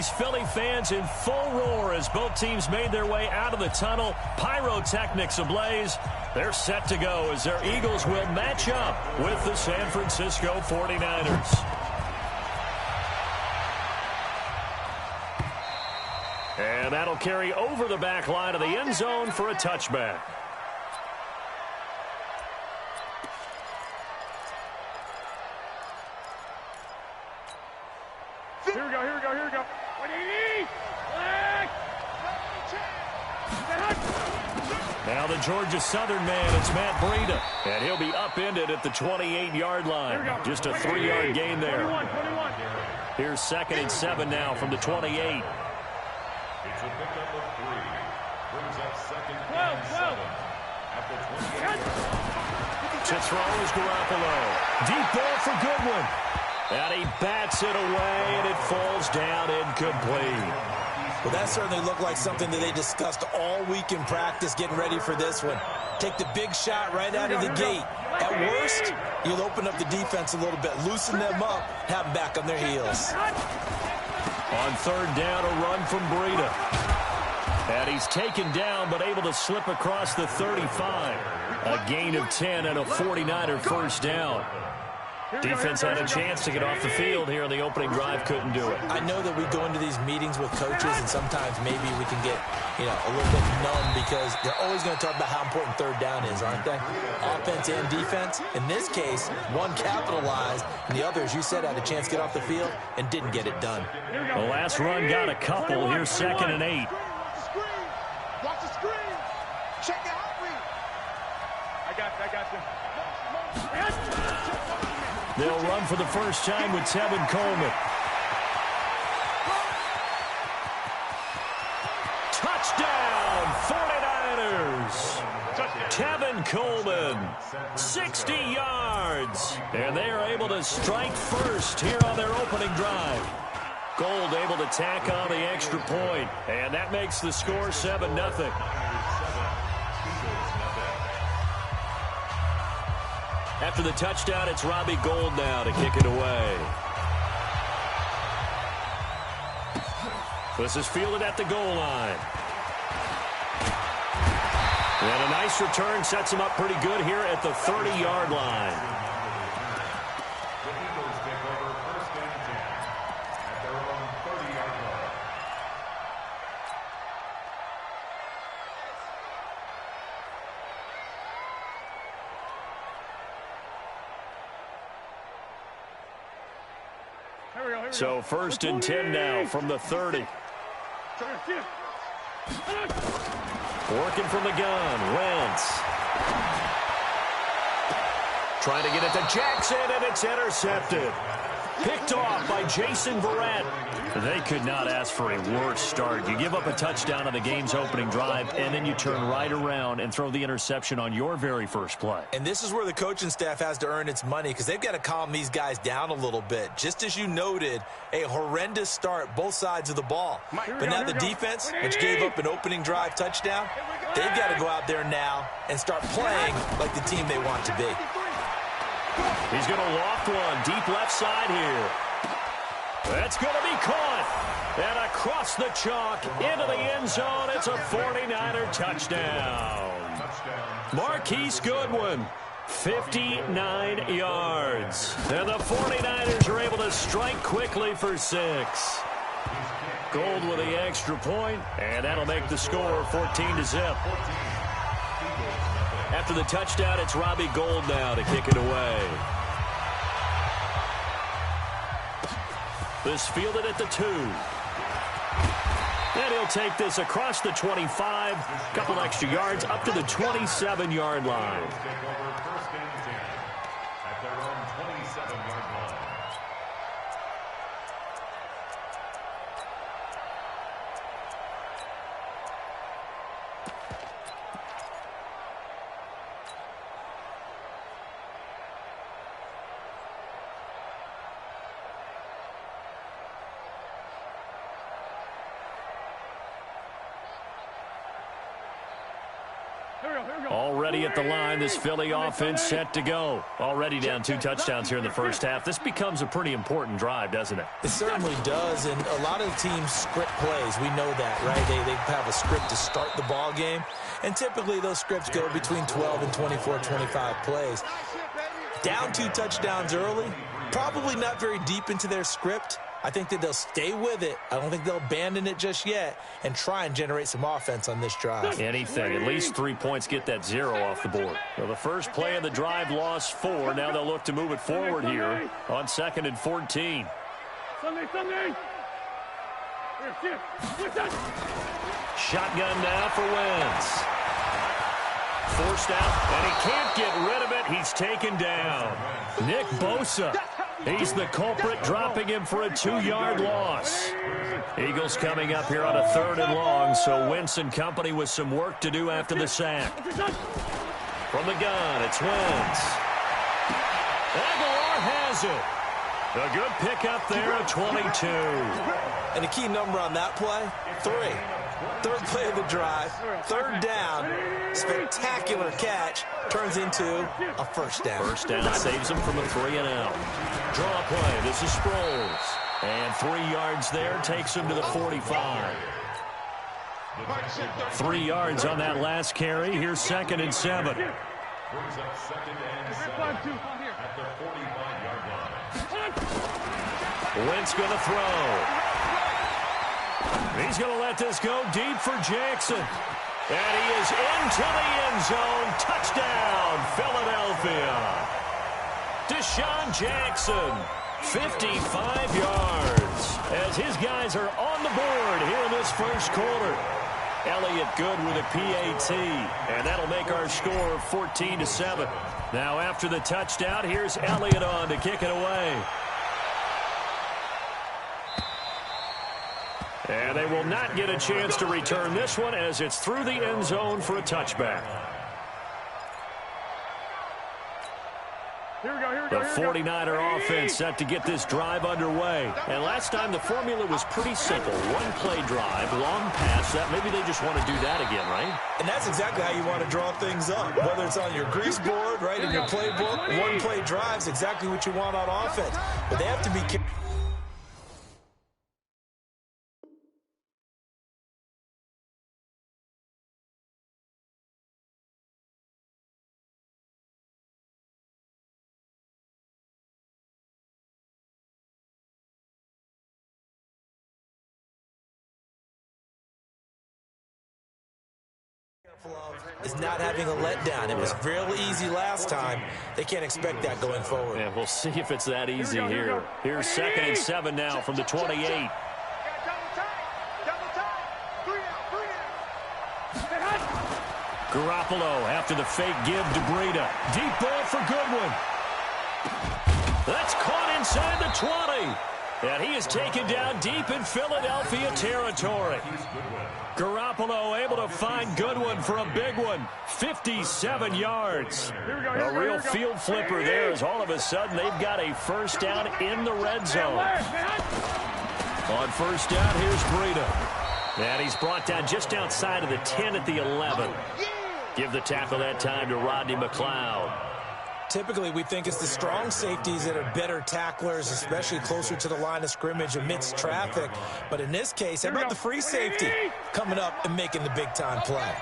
these Philly fans in full roar as both teams made their way out of the tunnel. Pyrotechnics ablaze. They're set to go as their Eagles will match up with the San Francisco 49ers. And that'll carry over the back line of the end zone for a touchback. Here we go. Now the Georgia Southern man, it's Matt Breida. And he'll be upended at the 28-yard line. Just a 3-yard gain there. 21. Here's 2nd and 7 now from the 28. It's a pickup of 3. Brings up 2nd and 7 at the 28. To throw is Garoppolo. Deep ball for Goodwin. And he bats it away, and it falls down incomplete. Well, that certainly looked like something that they discussed all week in practice, getting ready for this one. Take the big shot right out of the gate. At worst, you'll open up the defense a little bit, loosen them up, have them back on their heels. On 3rd down, a run from Breida. And he's taken down, but able to slip across the 35. A gain of 10 and a 49er first down. Defense had a chance to get off the field here on the opening drive, couldn't do it. I know that we go into these meetings with coaches, and sometimes maybe we can get, a little bit numb because they're always going to talk about how important 3rd down is, aren't they? Offense and defense. In this case, one capitalized, and the other, as you said, had a chance to get off the field and didn't get it done. The last run got a couple. Here's 2nd and 8. Watch the screen. Check the out read. I got you. They'll run for the first time with Tevin Coleman. Touchdown, 49ers. Tevin Coleman, 60 yards. And they are able to strike first here on their opening drive. Gold able to tack on the extra point. And that makes the score 7-0. After the touchdown, it's Robbie Gould now to kick it away. This is fielded at the goal line. And a nice return sets him up pretty good here at the 30-yard line. The Eagles take over 1st and 10 at their own 30-yard line. So 1st and 10 now from the 30. Working from the gun, Wentz. Trying to get it to Jackson, and it's intercepted. Picked off by Jason Verrett. They could not ask for a worse start. You give up a touchdown on the game's opening drive, and then you turn right around and throw the interception on your very first play. And this is where the coaching staff has to earn its money because they've got to calm these guys down a little bit. Just as you noted, a horrendous start, both sides of the ball. But now the defense, which gave up an opening drive touchdown, they've got to go out there now and start playing like the team they want to be. He's going to loft one deep left side here. That's going to be caught. And across the chalk into the end zone. It's a 49er touchdown. Marquise Goodwin, 59 yards. And the 49ers are able to strike quickly for 6. Gold with the extra point, and that'll make the score 14-0. After the touchdown, it's Robbie Gould now to kick it away. This fielded at the 2. And he'll take this across the 25, couple extra yards up to the 27-yard line. already at the line. This Philly offense set to go. Already down 2 touchdowns here in the first half. This becomes a pretty important drive, doesn't it? It certainly does, and a lot of the teams script plays. We know that, right? They have a script to start the ball game, and typically those scripts go between 12 and 24, 25 plays. Down 2 touchdowns early, probably not very deep into their script. I think that they'll stay with it. I don't think they'll abandon it just yet and try and generate some offense on this drive. Anything. At least 3 points, get that 0 off the board. Well, the first play of the drive lost 4. Now they'll look to move it forward here on 2nd and 14. Shotgun now for Wentz. Forced out, and he can't get rid of it. He's taken down. Nick Bosa. He's the culprit, dropping him for a 2-yard loss. Eagles coming up here on a 3rd and long, so Wentz and company with some work to do after the sack. From the gun, it's Wentz. Aguilar has it. A good pickup there at 22. And the key number on that play, 3. 3rd play of the drive, 3rd down, spectacular catch, turns into a first down. First down saves him from a 3-and-out. Draw play, this is Sproles. And 3 yards there, takes him to the 45. 3 yards on that last carry. Here's 2nd and 7. Brings up 2nd and 7 at the 45-yard line. Wentz going to throw. He's going to let this go deep for Jackson. And he is into the end zone. Touchdown, Philadelphia. Deshaun Jackson, 55 yards. As his guys are on the board here in this first quarter. Elliott good with a PAT. And that'll make our score 14-7. Now after the touchdown, here's Elliott on to kick it away. And they will not get a chance to return this one as it's through the end zone for a touchback. The 49er offense set to get this drive underway. And last time the formula was pretty simple. 1-play drive, long pass. That maybe they just want to do that again, right? And that's exactly how you want to draw things up. Whether it's on your grease board, right, in your playbook, 1-play drives, exactly what you want on offense. But they have to be careful. Is not having a letdown. It was fairly easy last time. They can't expect that going forward. Yeah, we'll see if it's that easy here. Here's 2nd and 7 now from the 28. Garoppolo after the fake give to Breida. Deep ball for Goodwin. That's caught inside the 20. And he is taken down deep in Philadelphia territory. Garoppolo able to find Goodwin for a big one. 57 yards. A real field flipper there as all of a sudden they've got a first down in the red zone. On first down, here's Breida. And he's brought down just outside of the 10 at the 11. Give the tackle that time to Rodney McLeod. Typically, we think it's the strong safeties that are better tacklers, especially closer to the line of scrimmage amidst traffic. But in this case, how about the free safety coming up and making the big-time play?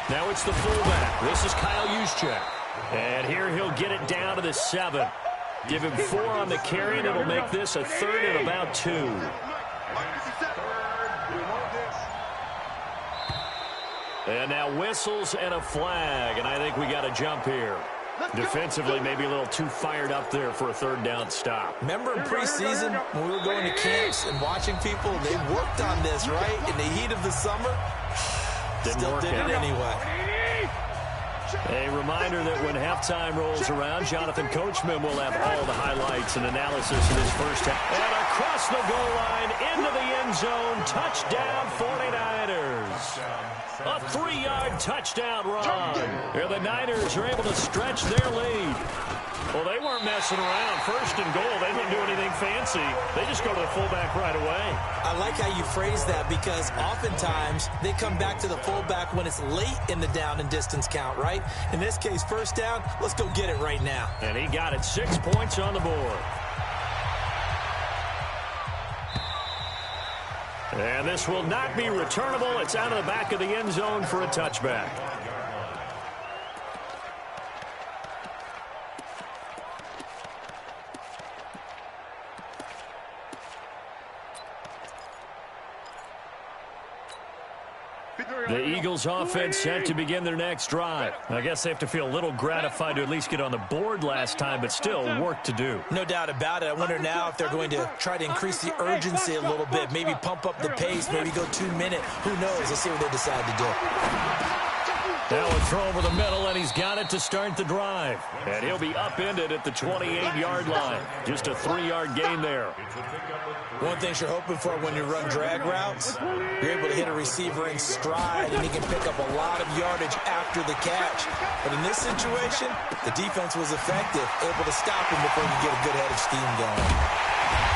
Now it's the fullback. This is Kyle Juszczyk. And here he'll get it down to the 7. Give him 4 on the carry, and it'll make this a 3rd and about 2. And now whistles and a flag, and I think we got a jump here. Defensively, maybe a little too fired up there for a 3rd down stop. Remember in preseason when we were going to camps and watching people, they worked on this, right? In the heat of the summer, still did it anyway. A reminder that when halftime rolls around, Jonathan Coachman will have all the highlights and analysis of this first half. And across the goal line, into the end zone, touchdown 49ers. A 3-yard touchdown run. Here the Niners are able to stretch their lead. Well, they weren't messing around. First and goal, they didn't do anything fancy. They just go to the fullback right away. I like how you phrase that because oftentimes they come back to the fullback when it's late in the down and distance count, right? In this case, first down, let's go get it right now. And he got it. 6 points on the board. And this will not be returnable. It's out of the back of the end zone for a touchback. The Eagles offense set to begin their next drive. I guess they have to feel a little gratified to at least get on the board last time, but still work to do. No doubt about it. I wonder now if they're going to try to increase the urgency a little bit, maybe pump up the pace, maybe go 2 minute. Who knows? Let's see what they decide to do. Now a throw over the middle, and he's got it to start the drive. And he'll be upended at the 28-yard line. Just a 3-yard gain there. One thing you're hoping for when you run drag routes, you're able to hit a receiver in stride, and he can pick up a lot of yardage after the catch. But in this situation, the defense was effective, able to stop him before you get a good head of steam going.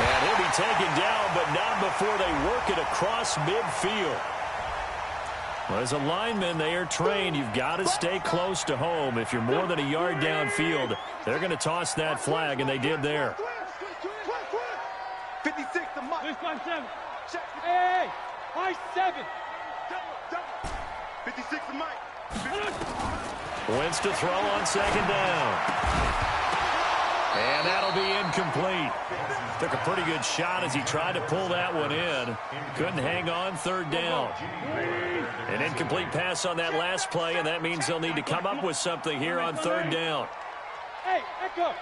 And he'll be taken down, but not before they work it across midfield. Well, as a lineman, they are trained. You've got to stay close to home. If you're more than a yard downfield, they're going to toss that flag, and they did there. 56 to Mike. 5-7. Hey, 5-7. 56 to Mike. Wentz to throw on second down. And that'll be incomplete. Took a pretty good shot as he tried to pull that one in. Couldn't hang on third down. An incomplete pass on that last play, and that means they'll need to come up with something here on third down. Hey, Echo.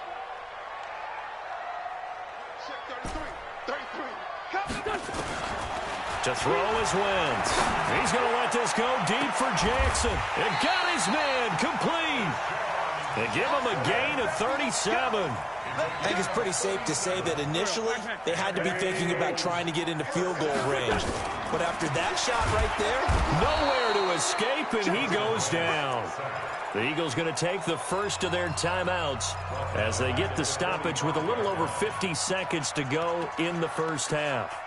To throw is Wentz. He's going to let this go deep for Jackson. And got his man complete. And give him a gain of 37. I think it's pretty safe to say that initially they had to be thinking about trying to get into field goal range. But after that shot right there, nowhere to escape, and he goes down. The Eagles going to take the first of their timeouts as they get the stoppage with a little over 50 seconds to go in the first half.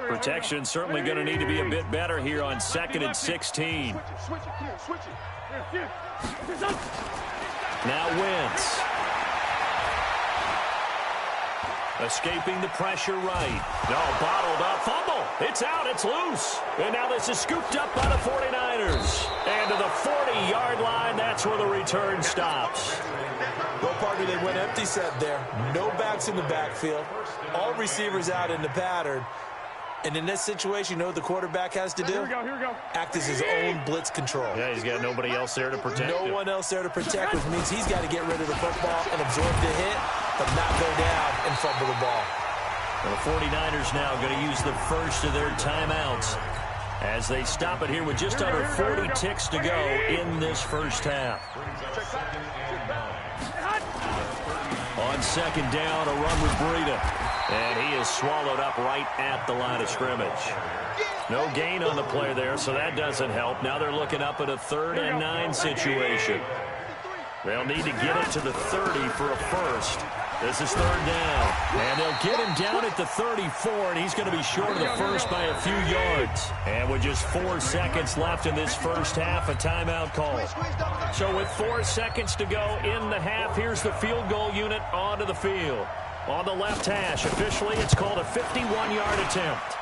Protection certainly going to need to be a bit better here on 2nd and 16. Now Wentz. Escaping the pressure right. No, bottled up. Fumble. It's out. It's loose. And now this is scooped up by the 49ers. And to the 40-yard line, that's where the return stops. Go partner, they went empty set there. No backs in the backfield. All receivers out in the pattern. And in this situation, you know what the quarterback has to do? Here we go. Act as his own blitz control. Yeah, he's got nobody else there to protect him. No one else there to protect, which means he's got to get rid of the football and absorb the hit, but not go down and fumble the ball. Well, the 49ers now going to use the first of their timeouts as they stop it here with just under 40 ticks to go in this first half. On second down, a run with Breida. And he is swallowed up right at the line of scrimmage. No gain on the play there, so that doesn't help. Now they're looking up at a 3rd and 9 situation. They'll need to get it to the 30 for a first. This is 3rd down. And they'll get him down at the 34, and he's going to be short of the first by a few yards. And with just 4 seconds left in this first half, a timeout call. So with 4 seconds to go in the half, here's the field goal unit onto the field. On the left hash, officially, it's called a 51-yard attempt.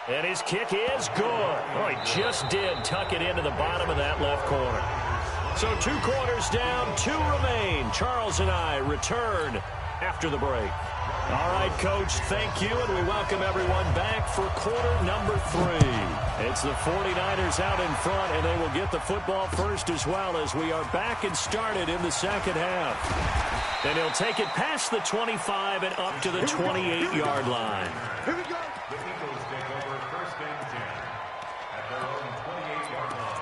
And his kick is good. Oh, he just did tuck it into the bottom of that left corner. So 2 quarters down, 2 remain. Charles and I return after the break. All right, Coach, thank you, and we welcome everyone back for quarter number 3. It's the 49ers out in front, and they will get the football first as well as we are back and started in the second half. And he'll take it past the 25 and up to the 28-yard line. Here we go. The Eagles take over 1st and 10 at their own 28-yard line.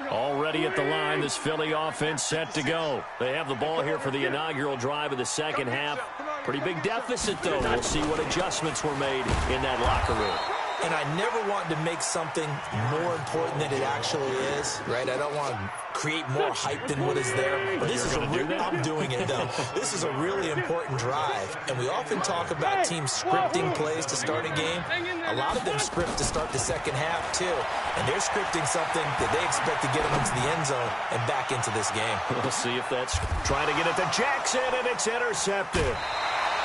Already at the line, this Philly offense set to go. They have the ball here for the inaugural drive of the second half. Pretty big deficit, though. We'll see what adjustments were made in that locker room. And I never want to make something more important than it actually is, right? I don't want to create more hype than what is there. But this is I'm doing it, though. This is a really important drive. And we often talk about teams scripting plays to start a game. A lot of them script to start the second half, too. And they're scripting something that they expect to get them into the end zone and back into this game. We'll see if that's trying to get it to Jackson, and it's intercepted.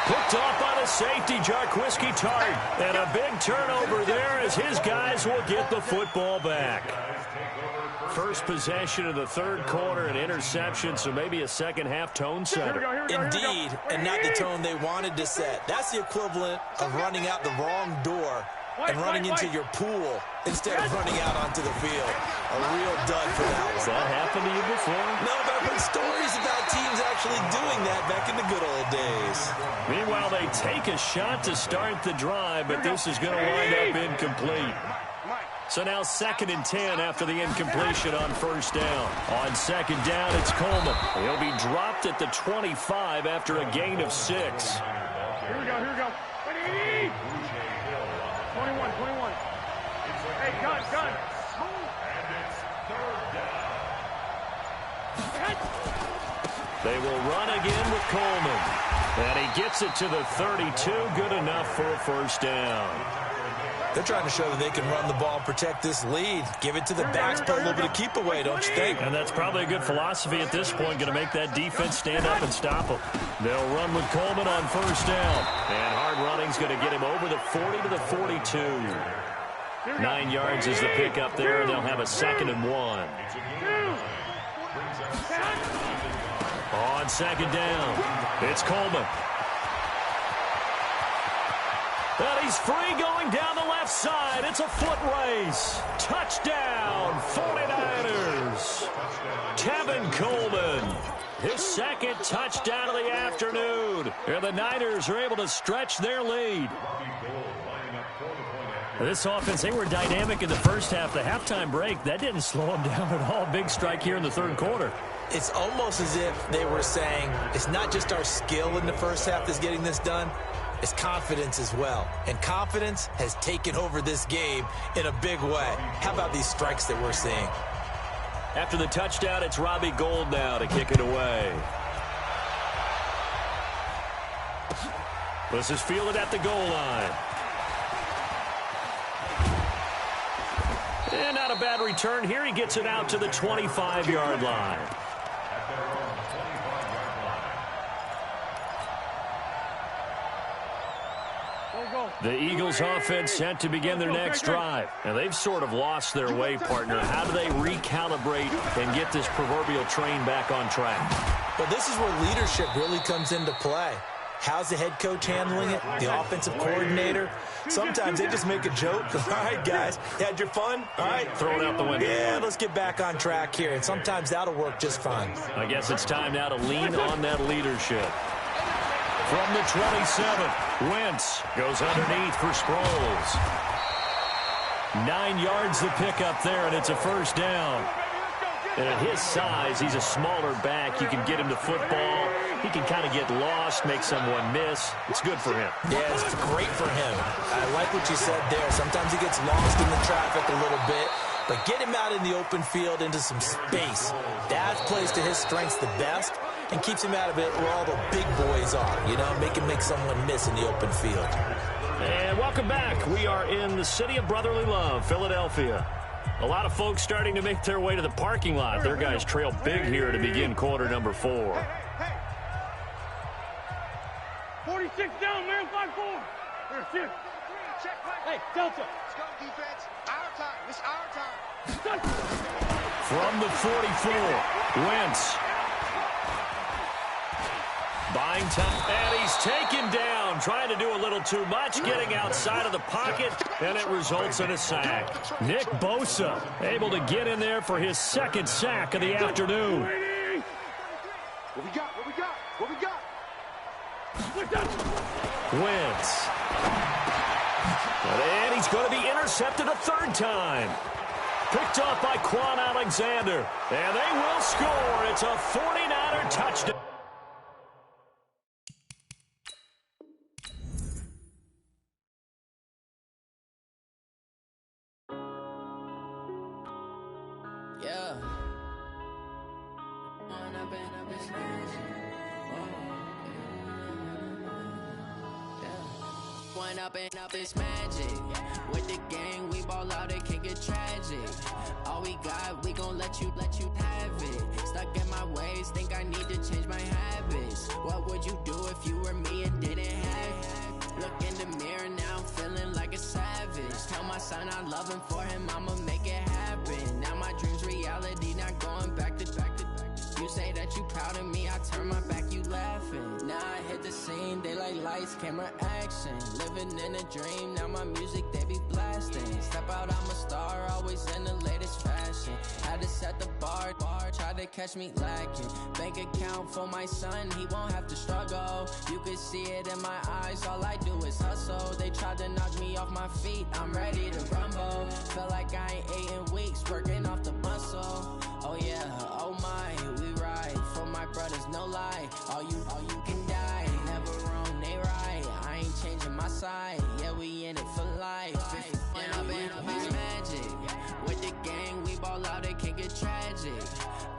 Picked off by the safety, Jarquiski Tart. And a big turnover there as his guys will get the football back. First possession of the third quarter, an interception, so maybe a second-half tone setter. Indeed, and not the tone they wanted to set. That's the equivalent of running out the wrong door and running into your pool instead of running out onto the field. A real dud for that one. Has that happened to you before? No, but I've heard stories about teams actually doing that back in the good old days. Meanwhile, they take a shot to start the drive, but this is going to wind up incomplete. So now 2nd and 10 after the incompletion on first down. On second down, it's Coleman. He'll be dropped at the 25 after a gain of 6. Here we go, here we go. 21. Hey, gun. And it's 3rd down. They will run again with Coleman. And he gets it to the 32. Good enough for a first down. They're trying to show that they can run the ball and protect this lead. Give it to the backs, put a little bit of keep away, don't you think? And that's probably a good philosophy at this point, going to make that defense stand up and stop them. They'll run with Coleman on first down. And hard running's going to get him over the 40 to the 42. 9 yards is the pickup there, and they'll have a 2nd and 1. On second down, it's Coleman. And he's free going down the left side. It's a foot race. Touchdown, 49ers. Tevin Coleman, his 2nd touchdown of the afternoon. And the Niners are able to stretch their lead. This offense, they were dynamic in the first half. The halftime break, that didn't slow them down at all. Big strike here in the third quarter. It's almost as if they were saying, it's not just our skill in the first half that's getting this done. It's confidence as well. And confidence has taken over this game in a big way. How about these strikes that we're seeing? After the touchdown, it's Robbie Gould now to kick it away. This is fielded at the goal line. And not a bad return here. He gets it out to the 25-yard line. The Eagles offense set to begin their next drive. And they've sort of lost their way, partner. How do they recalibrate and get this proverbial train back on track? Well, this is where leadership really comes into play. How's the head coach handling it? The offensive coordinator? Sometimes they just make a joke. All right, guys, you had your fun? All right. Throw it out the window. Yeah, let's get back on track here. And sometimes that'll work just fine. I guess it's time now to lean on that leadership. From the 27, Wentz goes underneath for Sproles. 9 yards the pickup there, and it's a first down. And at his size, he's a smaller back. You can get him to football. He can kind of get lost, make someone miss. It's good for him. Yeah, it's great for him. I like what you said there. Sometimes he gets lost in the traffic a little bit. But get him out in the open field into some space. That plays to his strengths the best and keeps him out of it where all the big boys are. You know, make him make someone miss in the open field. And welcome back. We are in the city of brotherly love, Philadelphia. A lot of folks starting to make their way to the parking lot. Their guys trail big here to begin quarter number 4. 46 down, man, 5-4. Hey, Delta. Let's go, defense. Our time. It's our time. From the 44, Wentz. Buying time, and he's taken down, trying to do a little too much, getting outside of the pocket, and it results in a sack. Nick Bosa able to get in there for his 2nd sack of the afternoon. What we got? What we got? What we got? Wentz. And he's going to be intercepted a 3rd time. picked off by Quan Alexander. And they will score. It's a 49er touchdown. Yeah. One up and up, it's magic. With the gang, we ball out, it can get tragic. All we got, we gon' let you have it. Stuck in my ways, think I need to change my habits. What would you do if you were me and didn't have it? Look in the mirror now, I'm feeling like a savage. Tell my son I love him, for him I'ma make it happen. Now my dream's reality, not going back to. You say that you proud of me, I turn my back, you laughing. Now I hit the scene, they like lights, camera, action. Living in a dream, now my music, they be blasting. Step out, I'm a star, always in the latest fashion. Had to set the bar, try to catch me lacking. Bank account for my son, he won't have to struggle. You can see it in my eyes, all I do is hustle. They tried to knock me off my feet, I'm ready to rumble. Feel like I ain't ate in weeks, working off the muscle. Oh yeah, oh my, we ride for my brothers, no lie. All you can die, never wrong, they right. I ain't changing my side, yeah, we in it for life. When up and up is magic. With the gang, we ball out, it can get tragic.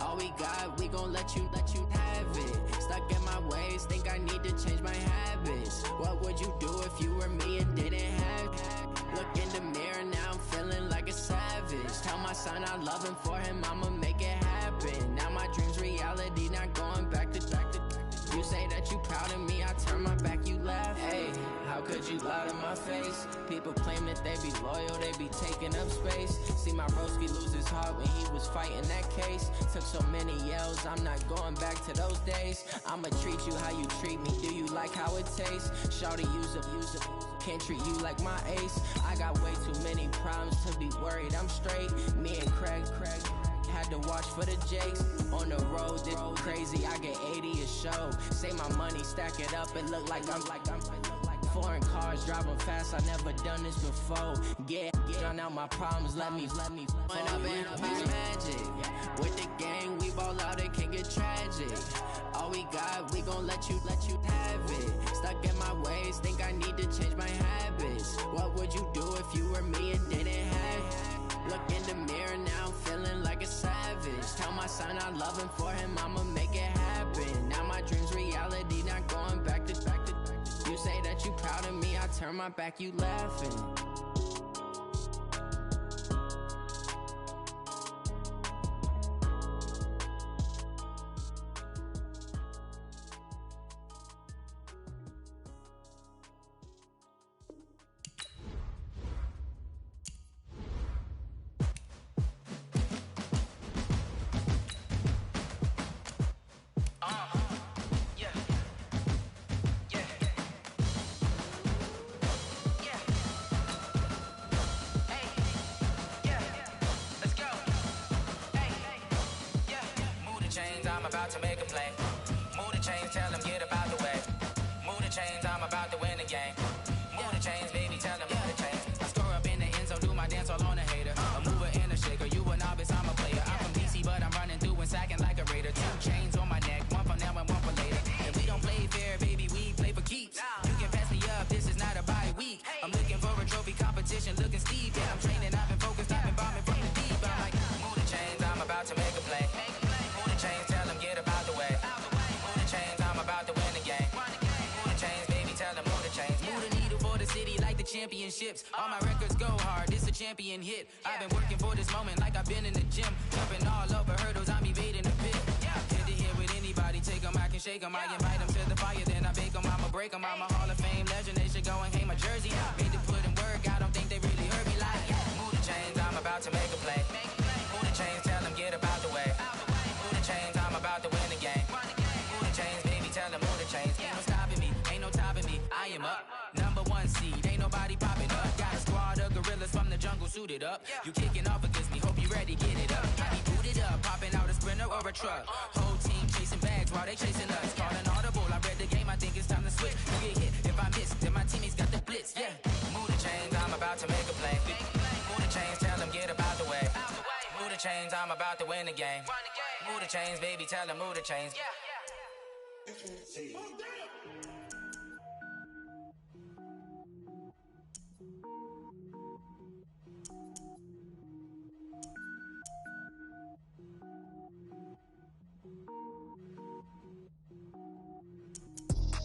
All we got, we gon' let you have it. Stuck in my ways, think I need to change my habits. What would you do if you were me and didn't have it? Look in the mirror, now I'm feeling like a savage. Tell my son I love him, for him I'ma make it happen. Now my dream's reality, not going back to. You say that you proud of me, I turn my back, you laugh. Hey, how could you lie to my face? People claim that they be loyal, they be taking up space. See my broski lose his heart when he was fighting that case. Took so many yells, I'm not going back to those days. I'ma treat you how you treat me, do you like how it tastes? Shawty, use it, can't treat you like my ace. I got way too many problems to be worried, I'm straight. Me and Craig had to watch for the Jakes. On the road, this crazy, I get 80 a show. Say my money, stack it up, it look like I'm foreign cars, driving fast, I never done this before. Drown out my problems, let me When up and up is magic. With the gang, we ball out, it can get tragic. All we got, we gon' let you have it. Stuck in my ways, think I need to change my habits. What would you do if you were me and didn't have it? Look in the mirror, now I'm feeling like a savage. Tell my son I love him, for him I'ma make it happen. Now my dream's reality, not going back to. You say that you proud of me, I turn my back, you laughing. I'm about to make a play. Move the chains, tell them get about the way. Move the chains, I'm about to win the game. Move the chains, baby, tell them move the chains. I score up in the end zone, do my dance all on a hater. A mover and a shaker, you a novice, I'm a player. I'm from DC, but I'm running through and sacking like a raider. 2 chains on my neck, one for now and one for later. And we don't play fair, baby, we play for keeps. You can pass me up, this is not a bye week. I'm looking for a trophy competition, looking steep. Yeah, I'm training, I've been focused, I've been bombing from the deep. I'm like, move the chains, I'm about to make a play. Move the chains, tell them get about the way. Move the chains, I'm about to win the game. Move the chains, baby, tell them move the chains. Move the needle for the city like the championships. All my records go hard, this a champion hit. I've been working for this moment like I've been in the gym. Jumping all over hurdles, I'm evading the pit. Hit to hit with anybody, take them, I can shake them. I invite them to the fire, then I bake them, I'ma break them. I'm a Hall of Fame legend, they should go and hang my jersey. Made to put in work, I don't think they really heard me like. Move the chains, I'm about to make a play. Move the chains, tell them get about the way. Move the chains, I'm about to win the game. Move the chains, baby, tell them move the chains. Ain't no stopping me, ain't no topping me, I am up. #1 seed, ain't nobody popping up. Got a squad of gorillas from the jungle suited up. You kicking off against me, hope you ready, get it up. I be booted up, popping out a Sprinter or a truck. Whole team chasing bags while they chasing us. Calling audible, I read the game, I think it's time to switch. You get hit, if I miss, then my teammates got the blitz, yeah. Move the chains, I'm about to make a play. Move the chains, tell them get about the way. chains, I'm about to win the game. Move the chains, baby, tell them move the chains.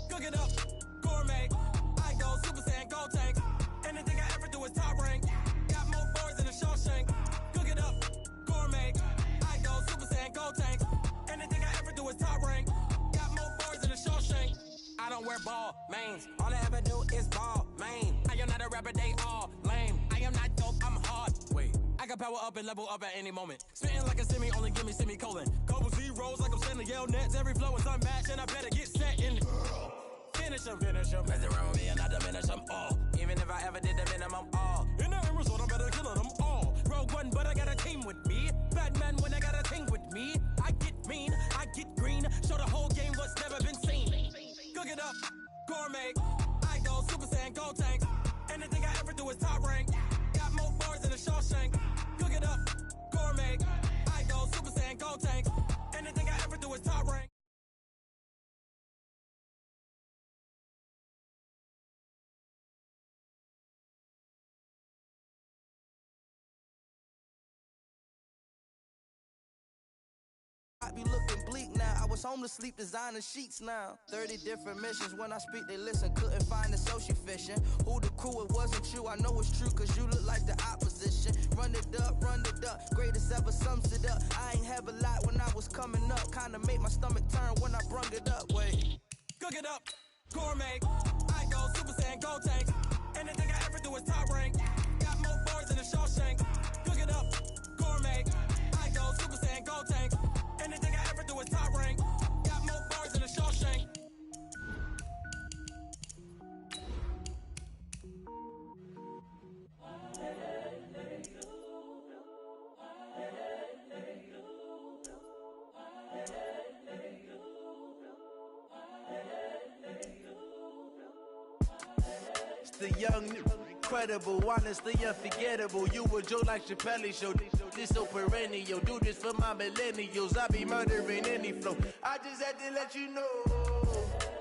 Cook it up, gourmet. I go Super Saiyan, gold tank. Anything I ever do is top rank. Got more bars than a Shawshank. Cook it up, gourmet. I go Super Saiyan, gold tank. Anything I ever do is top rank. Got more bars than a Shawshank. I don't wear ball mains. All I ever do is ball main. I am not a rapper, they all lame. I am not dope, I'm hard. Wait, I can power up and level up at any moment. Spitting like a semi, only give me semicolon. Couple zeros like I'm sending yell nets. Every flow is unmatched and I better get set in. Finish them. Mess around with me and I diminish them all. Even if I ever did the minimum all. In the end result, I'm better killing them all. Rogue One, but I got a team with me. Batman when I got a team with me. I get mean, I get green. Show the whole game what's never been seen. Cook it up, gourmet. I go Super Saiyan, gold tank. Anything I ever do is top rank. Got more bars than a Shawshank. Cook it up, gourmet. I go Super Saiyan, gold tank. Anything I ever do is top rank. I be looking bleak now. I was home to sleep, designing sheets now. 30 different missions. When I speak, they listen. Couldn't find the social fishing. Who the crew, it wasn't you. I know it's true, cause you look like the opposition. Run it up. Greatest ever sums it up. I ain't have a lot when I was coming up. Kinda made my stomach turn when I brung it up. Wait. Cook it up, gourmet. I go Super Saiyan, gold tank. Anything I ever do is top rank. Got more bars than a Shawshank. Cook it up, gourmet. I go Super Saiyan, gold tank. Anything I ever do is top rank. Got more bars than a Shawshank. It's the young, incredible, honestly unforgettable. You a Joe like Chappelle show. This so perennial. Do this for my millennials. I be murdering any flow. I just had to let you know.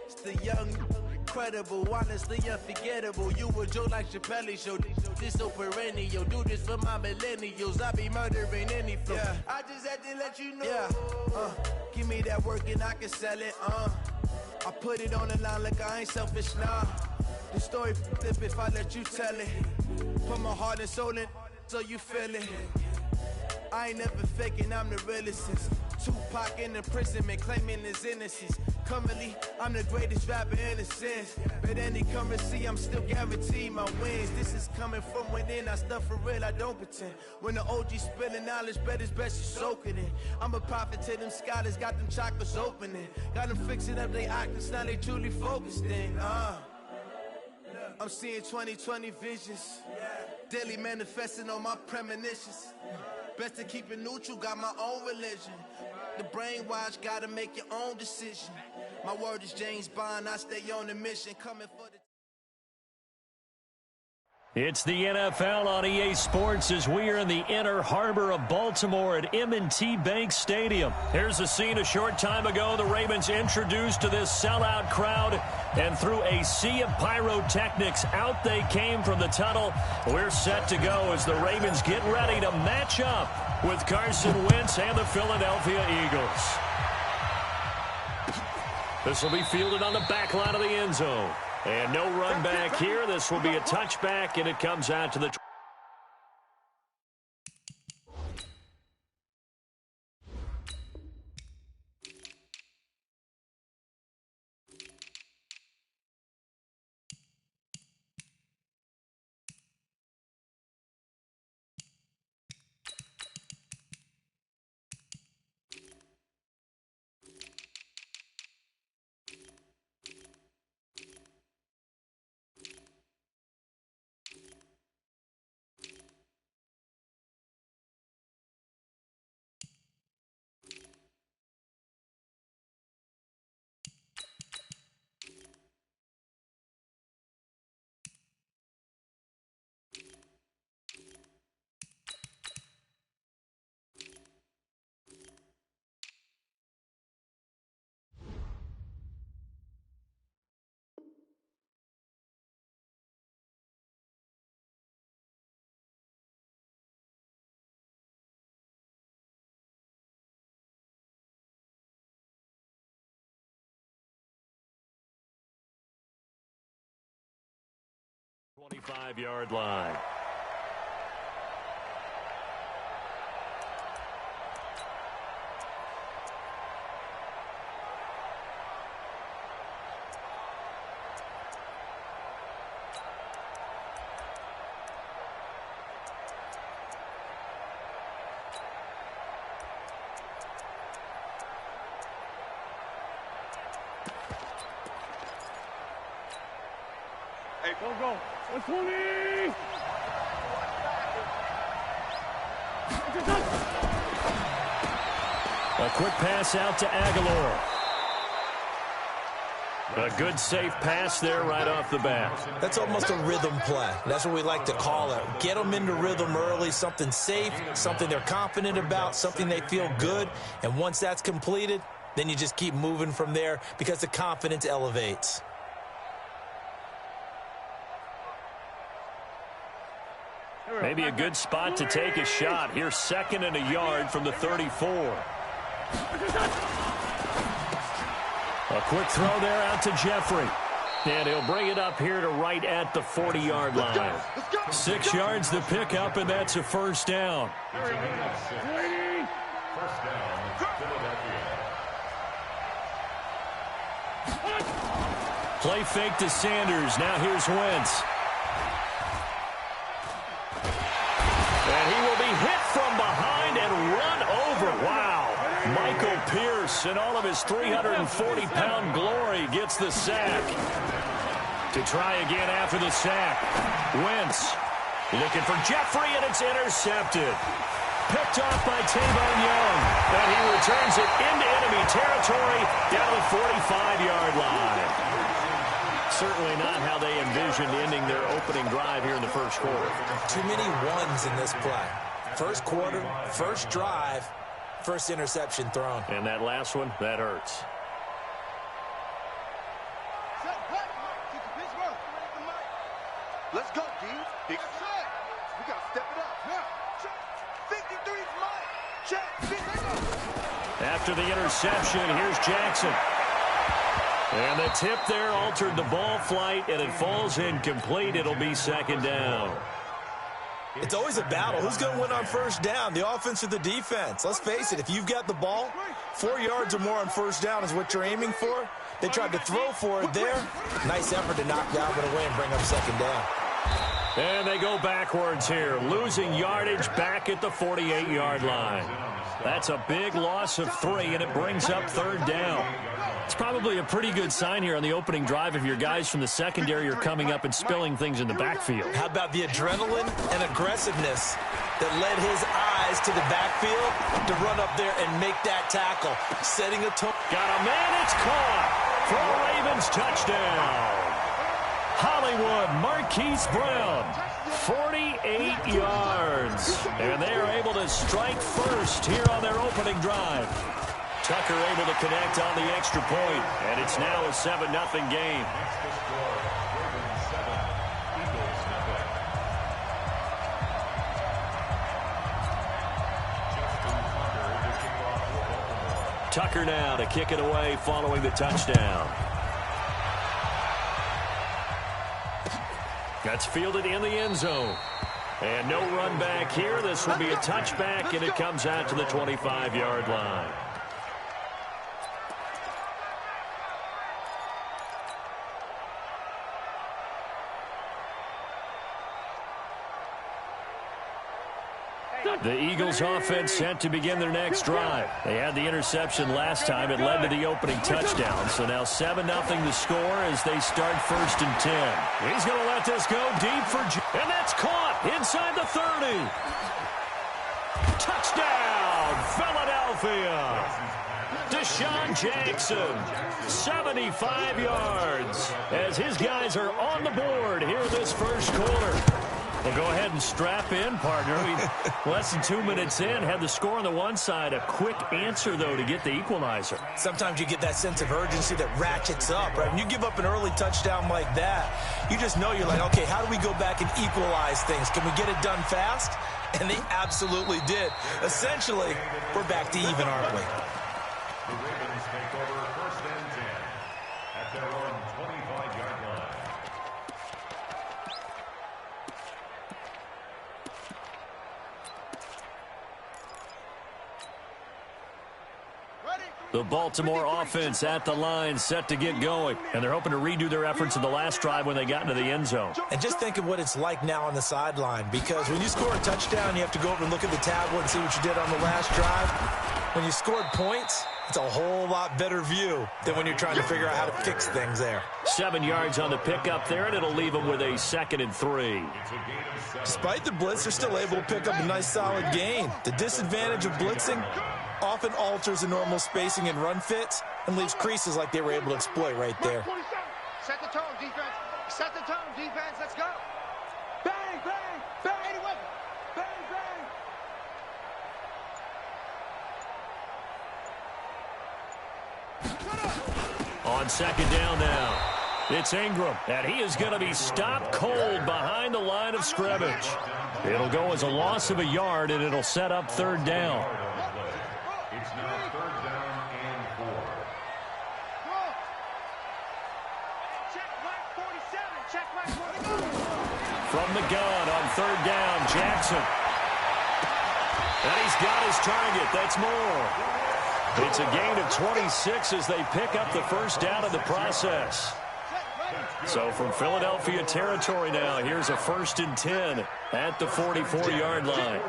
It's the young, incredible, honestly unforgettable. You a Joe like Chappelle show. This so perennial. Do this for my millennials. I be murdering any flow. Yeah. I just had to let you know. Yeah. Give me that work and I can sell it. I put it on the line like I ain't selfish, nah. The story flip if I let you tell it. Put my heart and soul in so you feel it. I ain't never faking, I'm the realest since Tupac in imprisonment, claiming his innocence. Currently, I'm the greatest rapper in a sense. But any currency, I'm still guaranteed my wins. This is coming from within, I stuff for real, I don't pretend. When the OG spilling knowledge, bet it's best you soak it in. I'm a prophet to them scholars, got them chakras opening. Got them fixing up they octaves, now they truly focused in. I'm seeing 2020 visions. Daily manifesting on my premonitions. Best to keep it neutral, got my own religion. The brainwash, gotta make your own decision. My word is James Bond, I stay on the mission. Coming for the... It's the NFL on EA Sports as we are in the inner harbor of Baltimore at M&T Bank Stadium. Here's a scene a short time ago. The Ravens introduced to this sellout crowd, and through a sea of pyrotechnics, out they came from the tunnel. We're set to go as the Ravens get ready to match up with Carson Wentz and the Philadelphia Eagles. This will be fielded on the back line of the end zone. And no run back here. This will be a touchback, and it comes out to the 25-yard line. Go, go. 120! A quick pass out to Aguilar. A good, safe pass there right off the bat. That's almost a rhythm play. That's what we like to call it. Get them into rhythm early, something safe, something they're confident about, something they feel good. And once that's completed, then you just keep moving from there because the confidence elevates. Maybe a good spot to take a shot. Here's 2nd and a yard from the 34. A quick throw there out to Jeffrey. And he'll bring it up here to right at the 40-yard line. 6 yards to pick up, and that's a first down. First down, Philadelphia. Play fake to Sanders. Now here's Wentz. And he will be hit from behind and run over. Wow. Michael Pierce in all of his 340-pound glory gets the sack. To try again after the sack. Wentz looking for Jeffrey, and it's intercepted. Picked off by Tavon Young. And he returns it into enemy territory down to the 45-yard line. Certainly not how they envisioned ending their opening drive here in the first quarter. Too many ones in this play. First quarter, first drive, first interception thrown. And that last one, that hurts. Let's go, D. Big set. We got to step it up. Yeah. Check. 53's Mike. Check. After the interception, here's Jackson. And the tip there altered the ball flight, and it falls incomplete. It'll be 2nd down. It's always a battle. Who's going to win on first down, the offense or the defense? Let's face it, if you've got the ball, 4 yards or more on first down is what you're aiming for. They tried to throw for it there. Nice effort to knock Dalvin away and bring up 2nd down. And they go backwards here, losing yardage back at the 48-yard line. That's a big loss of 3, and it brings up 3rd down. It's probably a pretty good sign here on the opening drive if your guys from the secondary are coming up and spilling things in the backfield. How about the adrenaline and aggressiveness that led his eyes to the backfield to run up there and make that tackle, setting a tone. Got a man, it's caught for a Ravens touchdown. Hollywood Marquise Brown, 48 yards. And they are able to strike first here on their opening drive. Tucker able to connect on the extra point, and it's now a 7-0 game. Tucker now to kick it away following the touchdown. That's fielded in the end zone. And no run back here. This will be a touchback, and it comes out to the 25-yard line. The Eagles offense set to begin their next drive. They had the interception last time. It led to the opening touchdown. So now 7-0 the score as they start 1st and 10. He's going to let this go deep for and that's caught inside the 30. Touchdown, Philadelphia. Deshaun Jackson, 75 yards as his guys are on the board here in this first quarter. Well, go ahead and strap in, partner. Less than 2 minutes in, had the score on the one side. A quick answer, though, to get the equalizer. Sometimes you get that sense of urgency that ratchets up, right? When you give up an early touchdown like that, you just know you're like, okay, how do we go back and equalize things? Can we get it done fast? And they absolutely did. Essentially, we're back to even, aren't we? The Ravens take over 1st and 10 at their own 25-yard line. The Baltimore offense at the line, set to get going. And they're hoping to redo their efforts in the last drive when they got into the end zone. And just think of what it's like now on the sideline, because when you score a touchdown, you have to go over and look at the tablet and see what you did on the last drive. When you scored points, it's a whole lot better view than when you're trying to figure out how to fix things there. 7 yards on the pickup there, and it'll leave them with a 2nd and 3. Despite the blitz, they're still able to pick up a nice solid gain. The disadvantage of blitzing often alters the normal spacing and run fits and leaves creases like they were able to exploit right there. Set the tone, defense. Set the tone, defense. Let's go. Bang, bang, bang. Anyway. Bang, bang. On 2nd down now. It's Ingram, and he is going to be stopped cold behind the line of scrimmage. It'll go as a loss of a yard, and it'll set up 3rd down. It's now 3rd down and 4. Check right 47. Check right 47. From the gun on 3rd down, Jackson. And he's got his target. That's more. It's a gain of 26 as they pick up the 1st down in the process. So from Philadelphia territory now, here's a 1st and 10 at the 44-yard line.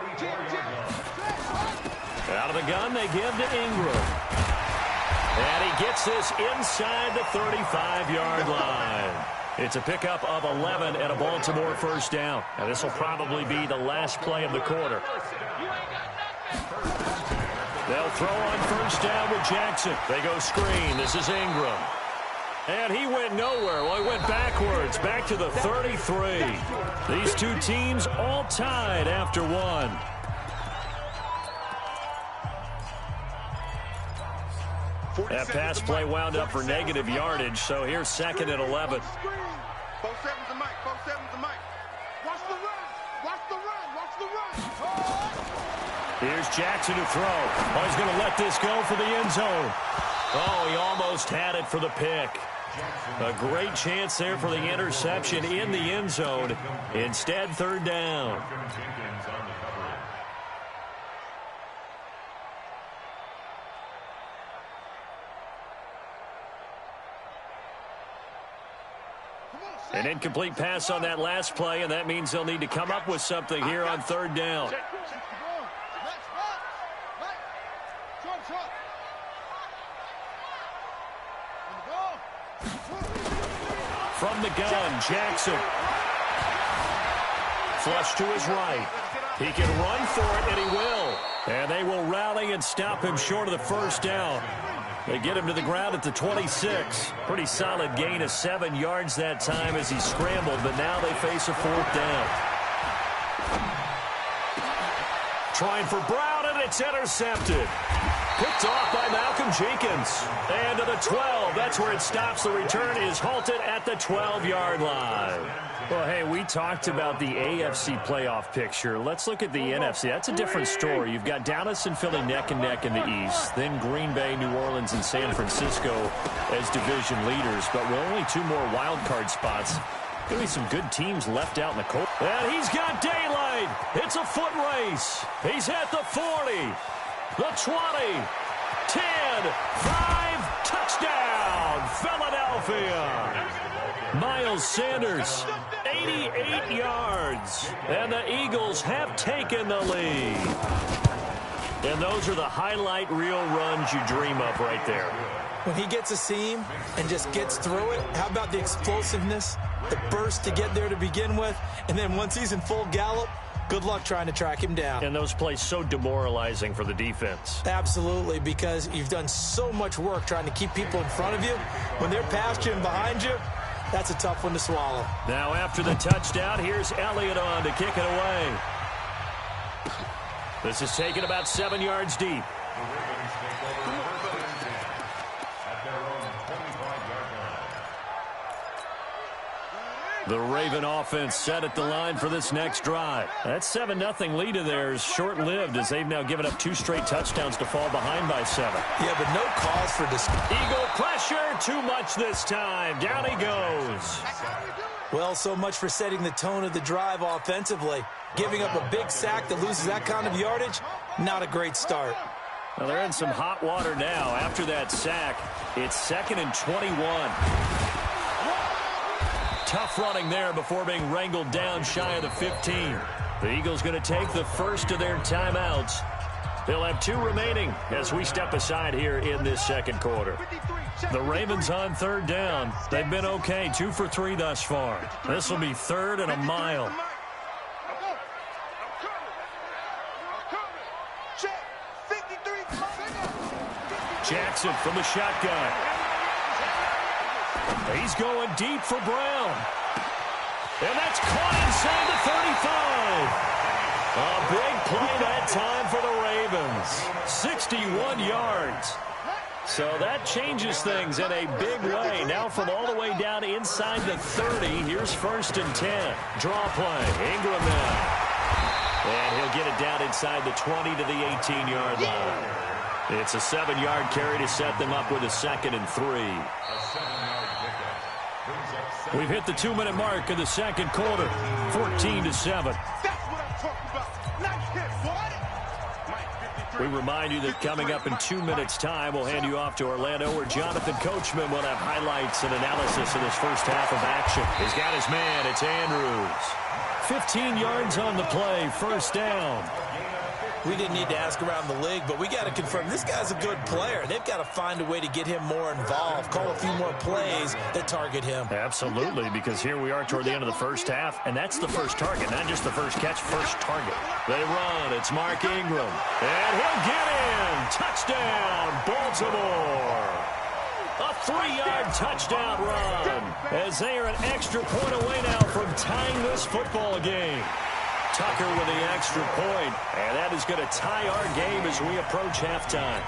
Out of the gun, they give to Ingram. And he gets this inside the 35-yard line. It's a pickup of 11 and a Baltimore 1st down. And this will probably be the last play of the quarter. They'll throw on 1st down with Jackson. They go screen. This is Ingram. And he went nowhere. Well, he went backwards, back to the 33. These two teams all tied after one. That pass play wound up for negative yardage, so here's 2nd and 11. 4-7's the mic. 4-7's the mic. Watch the run. Watch the run. Watch the run. Here's Jackson to throw. Oh, he's going to let this go for the end zone. Oh, he almost had it for the pick. A great chance there for the interception in the end zone. Instead, 3rd down. An incomplete pass on that last play, and that means they'll need to come up with something here on 3rd down. From the gun, Jackson. Flush to his right. He can run for it, and he will. And they will rally and stop him short of the 1st down. They get him to the ground at the 26. Pretty solid gain of 7 yards that time as he scrambled, but now they face a 4th down. Trying for Brown, and it's intercepted. Picked off by Malcolm Jenkins. And to the 12. That's where it stops. The return is halted at the 12-yard line. Well, hey, we talked about the AFC playoff picture. Let's look at the NFC. That's a different story. You've got Dallas and Philly neck and neck in the East. Then Green Bay, New Orleans, and San Francisco as division leaders. But with only 2 more wild card spots, going to be some good teams left out in the cold. And he's got daylight. It's a foot race. He's at the 40. The 20, 10, 5, touchdown, Philadelphia. Miles Sanders, 88 yards, and the Eagles have taken the lead. And those are the highlight reel runs you dream of right there. When he gets a seam and just gets through it, how about the explosiveness, the burst to get there to begin with, and then once he's in full gallop, good luck trying to track him down. And those plays so demoralizing for the defense. Absolutely, because you've done so much work trying to keep people in front of you. When they're past you and behind you, that's a tough one to swallow. Now after the touchdown, here's Elliott on to kick it away. This is taken about 7 yards deep. The Raven offense set at the line for this next drive. That 7-0 lead of theirs short-lived as they've now given up 2 straight touchdowns to fall behind by 7. Yeah, but no cause for this. Eagle pressure, too much this time. Down he goes. Well, so much for setting the tone of the drive offensively. Giving up a big sack that loses that kind of yardage, not a great start. Well, they're in some hot water now. After that sack, it's 2nd and 21. Tough running there before being wrangled down shy of the 15. The Eagles going to take the first of their timeouts. They'll have 2 remaining as we step aside here in this second quarter. The Ravens on 3rd down. They've been okay, 2 for 3 thus far. This will be 3rd and a mile. Jackson from the shotgun. He's going deep for Brown. And that's caught inside the 35. A big play that time for the Ravens. 61 yards. So that changes things in a big way. Now from all the way down inside the 30, here's 1st and 10. Draw play. Ingram now. And he'll get it down inside the 20 to the 18-yard line. It's a 7-yard carry to set them up with a 2nd and 3. We've hit the 2-minute mark of the second quarter. 14-7. We remind you that coming up in 2 minutes' time, we'll hand you off to Orlando, where Jonathan Coachman will have highlights and analysis of this first half of action. He's got his man. It's Andrews. 15 yards on the play. First down. We didn't need to ask around the league, but we got to confirm this guy's a good player. They've got to find a way to get him more involved, call a few more plays that target him. Absolutely, because here we are toward the end of the first half, and that's the first target, not just the first catch, first target. They run. It's Mark Ingram. And he'll get in. Touchdown, Baltimore. A 3-yard touchdown run as they are an extra point away now from tying this football game. Tucker with the extra point, and that is going to tie our game as we approach halftime.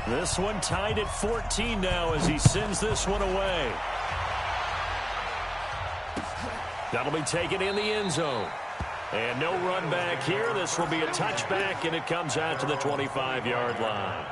This one tied at 14 now as he sends this one away. That'll be taken in the end zone. And no run back here. This will be a touchback, and it comes out to the 25-yard line.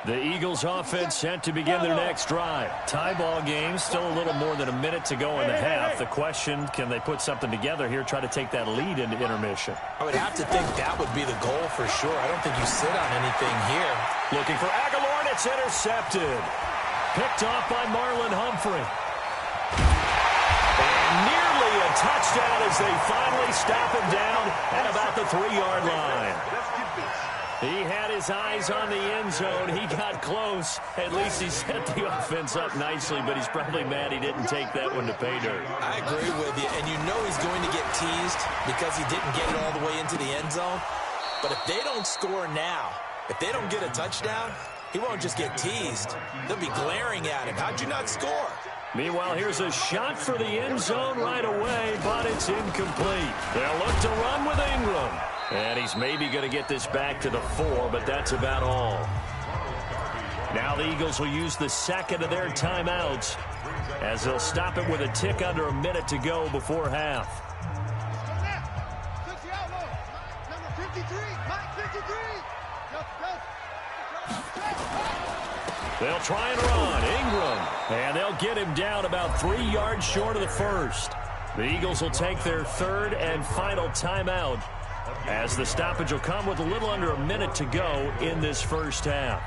The Eagles offense set to begin their next drive. Tie ball game, still a little more than a minute to go in the half. The question, can they put something together here, try to take that lead into intermission? I would have to think that would be the goal for sure. I don't think you sit on anything here. Looking for Aguilar, and it's intercepted. Picked off by Marlon Humphrey. And nearly a touchdown as they finally stop him down at about the 3-yard line. He had his eyes on the end zone. He got close. At least he set the offense up nicely, but he's probably mad he didn't take that one to pay dirt. I agree with you, and you know he's going to get teased because he didn't get it all the way into the end zone. But if they don't score now, if they don't get a touchdown, he won't just get teased. They'll be glaring at him. How'd you not score? Meanwhile, here's a shot for the end zone right away, but it's incomplete. They'll look to run with Ingram. And he's maybe going to get this back to the 4, but that's about all. Now the Eagles will use the second of their timeouts as they'll stop it with a tick under a minute to go before half. They'll try and run. Ingram. And they'll get him down about 3 yards short of the first. The Eagles will take their third and final timeout as the stoppage will come with a little under a minute to go in this first half.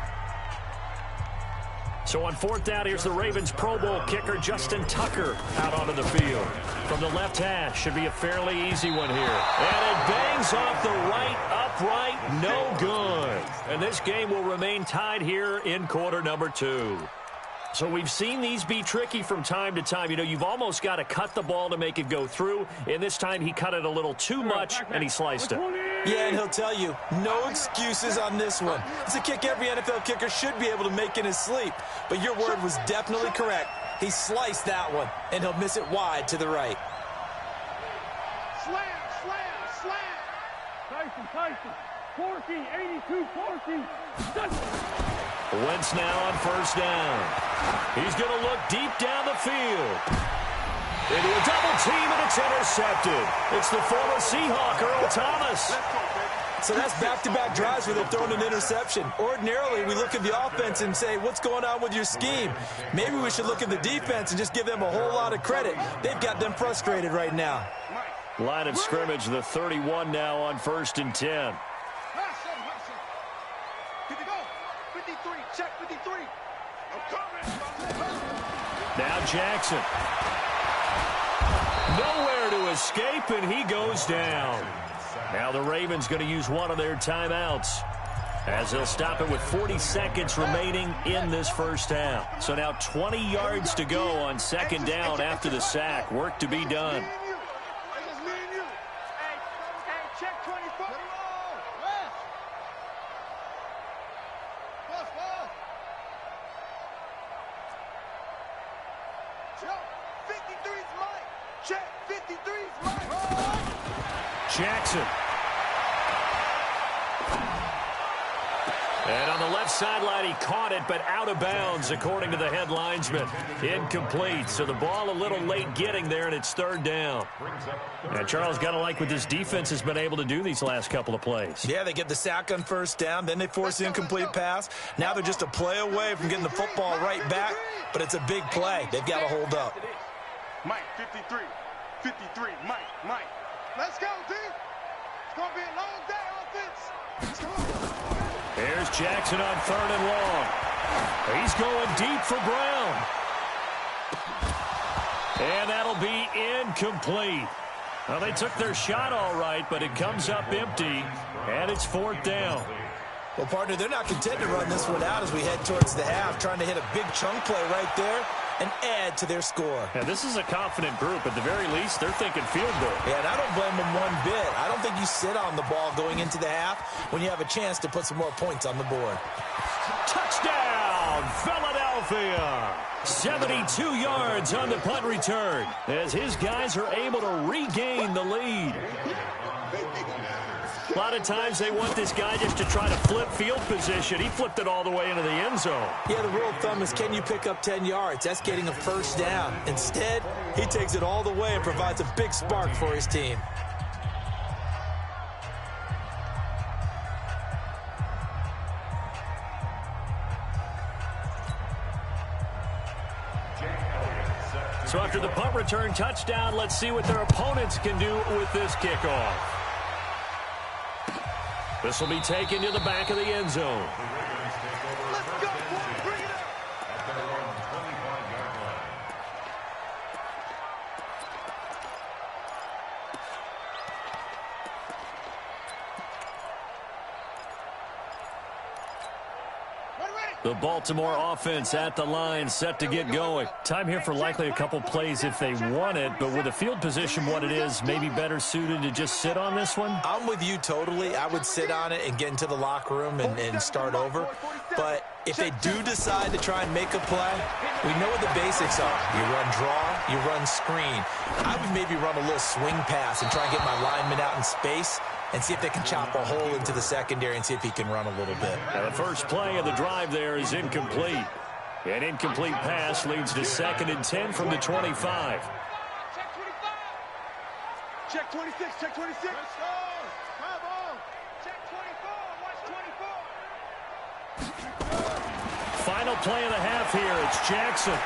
So on 4th down, here's the Ravens Pro Bowl kicker Justin Tucker out onto the field. From the left hash, should be a fairly easy one here. And it bangs off the right upright, no good. And this game will remain tied here in quarter number 2. So we've seen these be tricky from time to time. You know, you've almost got to cut the ball to make it go through. And this time he cut it a little too much, and he sliced it. Yeah, and he'll tell you, no excuses on this one. It's a kick every NFL kicker should be able to make in his sleep. But your word was definitely correct. He sliced that one, and he'll miss it wide to the right. Slam, slam, slam. Tyson. 14, 82, 14. Wentz now on first down. He's going to look deep down the field. Into a double team, and it's intercepted. It's the former Seahawk, Earl Thomas. So that's back-to-back drives where they've thrown an interception. Ordinarily, we look at the offense and say, what's going on with your scheme? Maybe we should look at the defense and just give them a whole lot of credit. They've got them frustrated right now. Line of scrimmage, the 31 now on 1st and 10. Check 53. Now Jackson. Nowhere to escape, and he goes down. Now the Ravens going to use one of their timeouts as they'll stop it with 40 seconds remaining in this first half. So now 20 yards to go on 2nd down after the sack. Work to be done. Check 24. 53's Mike. Check 53's Mike. Jackson. And on the left sideline, he caught it, but out of bounds, according to the head linesman. Incomplete. So the ball a little late getting there, and it's 3rd down. And Charles, got to like what this defense has been able to do these last couple of plays. Yeah, they get the sack on first down, then they force the incomplete pass. Now they're just a play away from getting the football right back, but it's a big play. They've got to hold up. Mike, 53. 53, Mike. Let's go, D. It's going to be a long day, offense. Here's Jackson on 3rd and long. He's going deep for Brown. And that'll be incomplete. Well, they took their shot all right, but it comes up empty, and it's 4th down. Well, partner, they're not content to run this one out as we head towards the half, trying to hit a big chunk play right there and add to their score. Yeah, this is a confident group. At the very least, they're thinking field goal. Yeah, and I don't blame them one bit. I don't think you sit on the ball going into the half when you have a chance to put some more points on the board. Touchdown, Philadelphia! 72 yards on the punt return as his guys are able to regain the lead. A lot of times they want this guy just to try to flip field position. He flipped it all the way into the end zone. Yeah, the rule of thumb is, can you pick up 10 yards? That's getting a first down. Instead, he takes it all the way and provides a big spark for his team. So after the punt return touchdown, let's see what their opponents can do with this kickoff. This will be taken to the back of the end zone. Let's go, boy. Bring it up. The Baltimore offense at the line, set to get going. Time here for likely a couple plays if they want it, but with the field position what it is, maybe better suited to just sit on this one? I'm with you totally. I would sit on it and get into the locker room and start over. But if they do decide to try and make a play, we know what the basics are. You run draw, you run screen. I would maybe run a little swing pass and try and get my lineman out in space and see if they can chop a hole into the secondary and see if he can run a little bit. Now the first play of the drive there is incomplete. An incomplete pass leads to 2nd and 10 from the 25. Check 25. Check 26. Check 26. Let's go. Come on. Check 24. Watch 24. Final play of the half here. It's Jackson.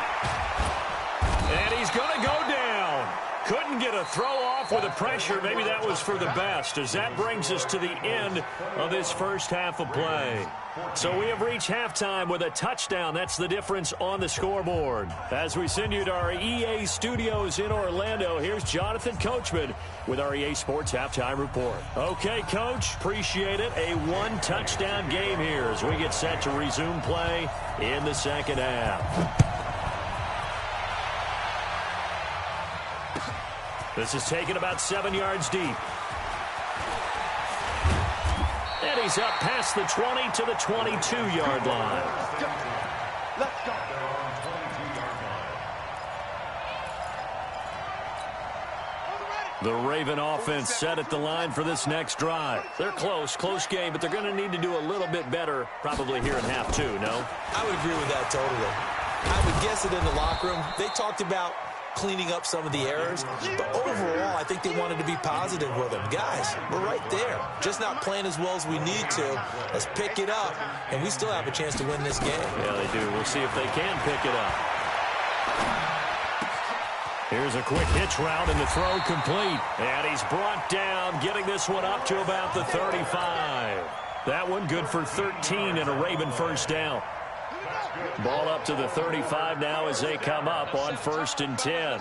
And he's going to go down. Couldn't get a throw off with the pressure. Maybe that was for the best, as that brings us to the end of this first half of play. So we have reached halftime with a touchdown. That's the difference on the scoreboard. As we send you to our EA studios in Orlando, here's Jonathan Coachman with our EA Sports Halftime Report. Okay, Coach, appreciate it. A one-touchdown game here as we get set to resume play in the second half. This is taken about 7 yards deep. And he's up past the 20 to the 22-yard line. Let's go. The Raven offense set at the line for this next drive. They're close game, but they're going to need to do a little bit better probably here in half two, no? I would agree with that totally. I would guess it in the locker room. They talked about cleaning up some of the errors, but overall, I think they wanted to be positive with them. Guys, we're right there. Just not playing as well as we need to. Let's pick it up, and we still have a chance to win this game. Yeah, they do. We'll see if they can pick it up. Here's a quick hitch route, and the throw complete. And he's brought down, getting this one up to about the 35. That one good for 13 and a Raven first down. Ball up to the 35 now as they come up on 1st and 10.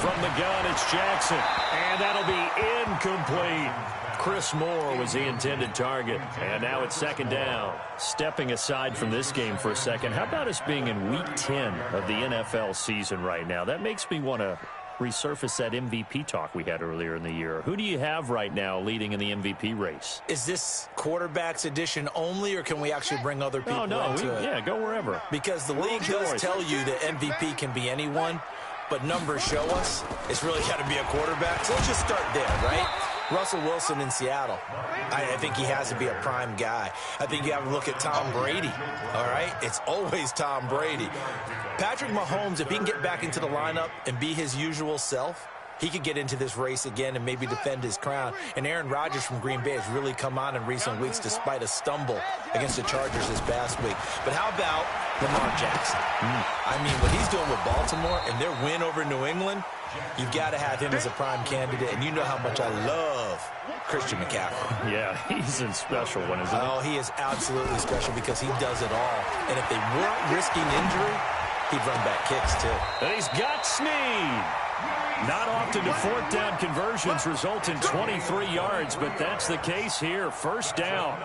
From the gun, it's Jackson. And that'll be incomplete. Chris Moore was the intended target. And now it's 2nd down. Stepping aside from this game for a second, how about us being in Week 10 of the NFL season right now? That makes me want to resurface that MVP talk we had earlier in the year. Who do you have right now leading in the MVP race? Is this quarterbacks edition only, or can we actually bring other people into it? Yeah, go wherever. Because the league does tell you that MVP can be anyone, but numbers show us it's really got to be a quarterback. So let's just start there, right? Russell Wilson in Seattle. I think he has to be a prime guy. I think you have to look at Tom Brady, all right? It's always Tom Brady. Patrick Mahomes, if he can get back into the lineup and be his usual self, he could get into this race again and maybe defend his crown. And Aaron Rodgers from Green Bay has really come on in recent weeks despite a stumble against the Chargers this past week. But how about Lamar Jackson? I mean, what he's doing with Baltimore and their win over New England, you've got to have him as a prime candidate. And you know how much I love Christian McCaffrey. Yeah, he's a special one, isn't he? Oh, he is absolutely special because he does it all. And if they weren't risking injury, he'd run back kicks, too. And he's got Snead. Not often do 4th down conversions result in 23 yards, but that's the case here. 1st down.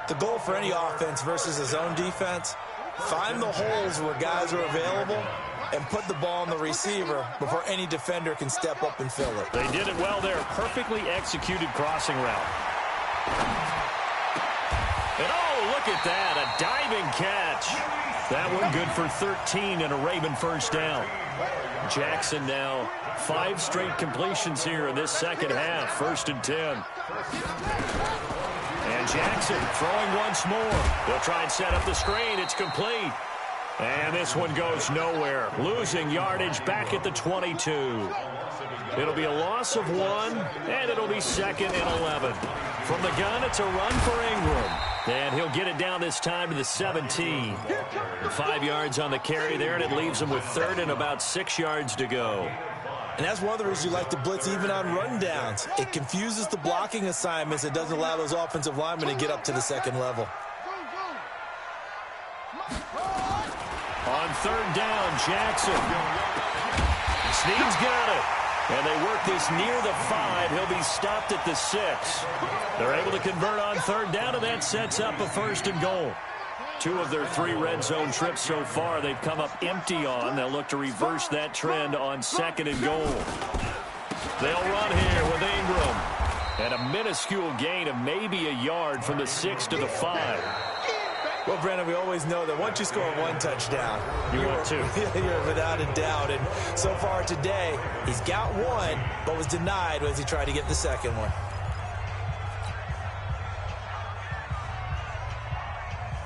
The goal for any offense versus a zone defense, find the holes where guys are available and put the ball on the receiver before any defender can step up and fill it. They did it well there. Perfectly executed crossing route. And oh, look at that. A diving catch. That one good for 13 and a Raven first down. Jackson now 5 straight completions here in this second half. 1st and 10. And Jackson throwing once more. They'll try and set up the screen. It's complete. And this one goes nowhere. Losing yardage back at the 22. It'll be a loss of 1, and it'll be 2nd and 11. From the gun, it's a run for Ingram. And he'll get it down this time to the 17. 5 yards on the carry there, and it leaves him with 3rd and about 6 yards to go. And that's one of the reasons you like to blitz even on rundowns. It confuses the blocking assignments. It doesn't allow those offensive linemen to get up to the 2nd level. On 3rd down, Jackson. Snead's got it. And they work this near the 5. He'll be stopped at the 6. They're able to convert on 3rd down, and that sets up a 1st and goal. 2 of their 3 red zone trips so far they've come up empty on. They'll look to reverse that trend on 2nd and goal. They'll run here with Ingram. And a minuscule gain of maybe a yard from the 6 to the 5. Well, Brandon, we always know that once you score 1 touchdown, you want 2. You're without a doubt. And so far today, he's got 1, but was denied as he tried to get the 2nd one.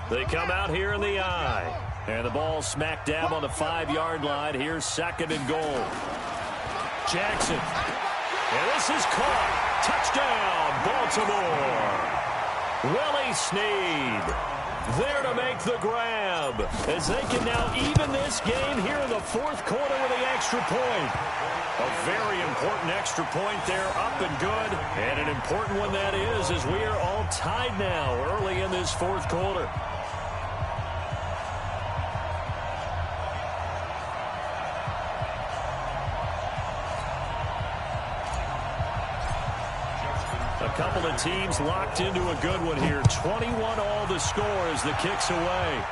They come out here in the I. And the ball smack dab on the 5-yard line. Here's 2nd and goal. Jackson. And this is caught. Touchdown, Baltimore. Willie Snead there to make the grab as they can now even this game here in the 4th quarter with the extra point. A very important extra point there, up and good. And an important one that is, as we are all tied now early in this 4th quarter. A couple of teams locked into a good one here. 21-all the score as the kick's away.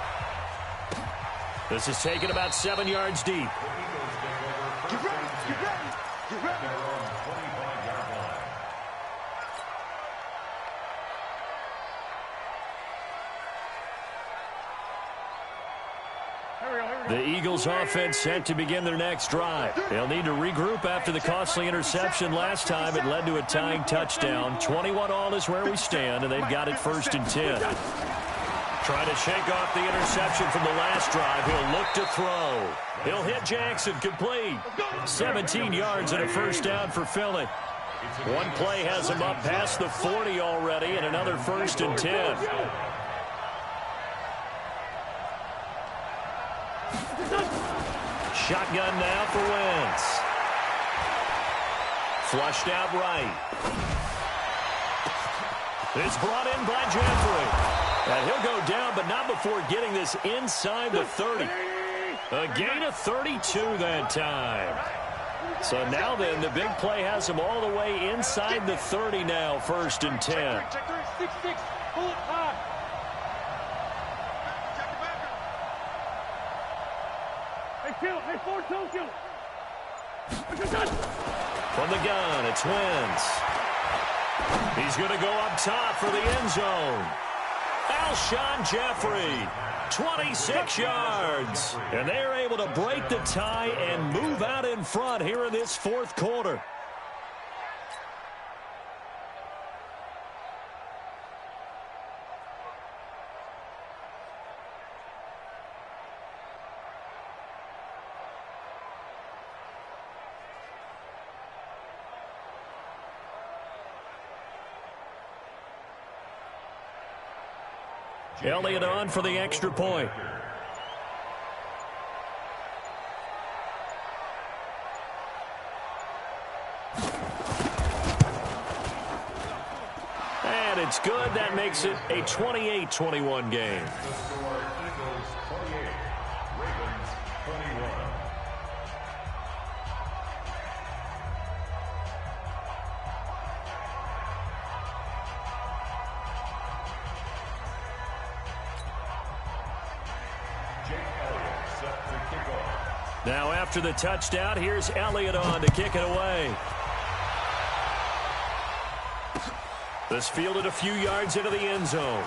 This is taken about 7 yards deep. Get ready, get ready, get ready. The Eagles offense set to begin their next drive. They'll need to regroup after the costly interception last time. It led to a tying touchdown. 21-all is where we stand, and they've got it 1st and 10. Trying to shake off the interception from the last drive. He'll look to throw. He'll hit Jackson complete. 17 yards and a 1st down for Philly. One play has him up past the 40 already, and another 1st and 10. Shotgun now for Wentz. Flushed out right. It's brought in by Jeffrey. And he'll go down, but not before getting this inside the 30. A gain of 32 that time. So now then, the big play has him all the way inside the 30 now, 1st and 10. From the gun, it's Wentz. He's going to go up top for the end zone. Alshon Jeffrey, 26 yards. And they're able to break the tie and move out in front here in this 4th quarter. Elliott on for the extra point. And it's good. That makes it a 28-21 game. Now after the touchdown, here's Elliott on to kick it away. This fielded a few yards into the end zone.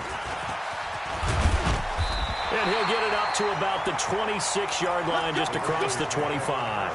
And he'll get it up to about the 26-yard line just across the 25.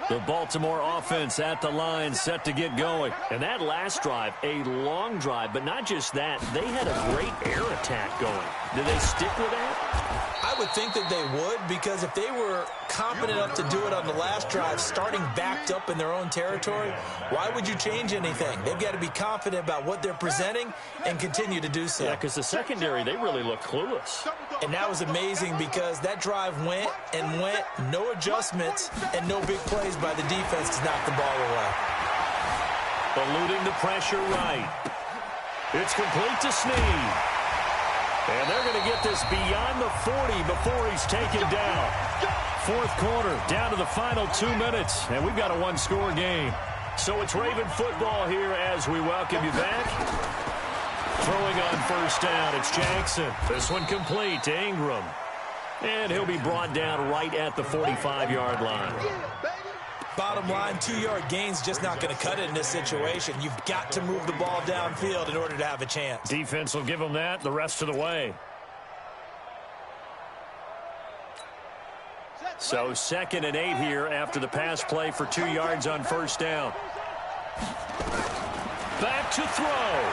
The Baltimore offense at the line, set to get going. And that last drive, a long drive, but not just that. They had a great air attack going. Do they stick with that? I would think that they would, because if they were competent enough to do it on the last drive, starting backed up in their own territory, why would you change anything? They've got to be confident about what they're presenting and continue to do so. Yeah, because the secondary, they really look clueless. And that was amazing because that drive went and went, no adjustments and no big plays by the defense to knock the ball away. Eluding the pressure right. It's complete to Snead. And they're going to get this beyond the 40 before he's taken down. 4th quarter, down to the final 2 minutes, and we've got a one-score game. So it's Raven football here as we welcome you back. Throwing on 1st down, it's Jackson. This one complete to Ingram. And he'll be brought down right at the 45-yard line. Bottom line, 2-yard gain's just not going to cut it in this situation. You've got to move the ball downfield in order to have a chance. Defense will give them that the rest of the way. So 2nd and 8 here after the pass play for 2 yards on 1st down. Back to throw.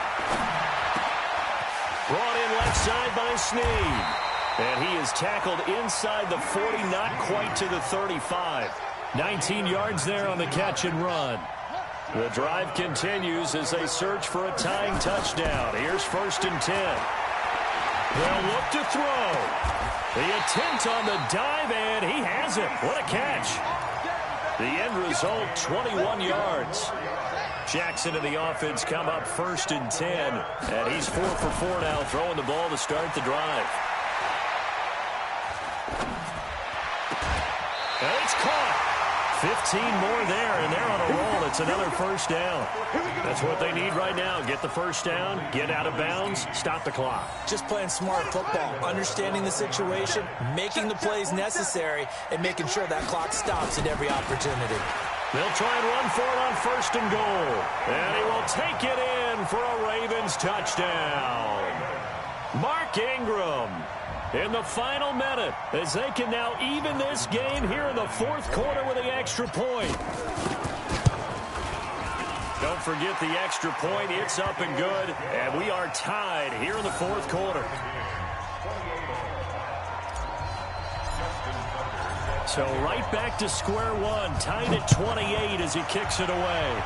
Brought in left side by Snead. And he is tackled inside the 40, not quite to the 35. 19 yards there on the catch and run. The drive continues as they search for a tying touchdown. Here's 1st and 10. They'll look to throw. The attempt on the dive, and he has it. What a catch. The end result, 21 yards. Jackson and the offense come up 1st and 10. And he's 4 for 4 now, throwing the ball to start the drive. And it's caught. 15 more there, and they're on a roll. It's another 1st down. That's what they need right now. Get the 1st down, get out of bounds, stop the clock. Just playing smart football, understanding the situation, making the plays necessary, and making sure that clock stops at every opportunity. They'll try and run for it on 1st and goal. And he will take it in for a Ravens touchdown. Mark Ingram in the final minute as they can now even this game here in the 4th quarter with the extra point. Don't forget the extra point. It's up and good. And we are tied here in the 4th quarter. So right back to square one, tied at 28 as he kicks it away.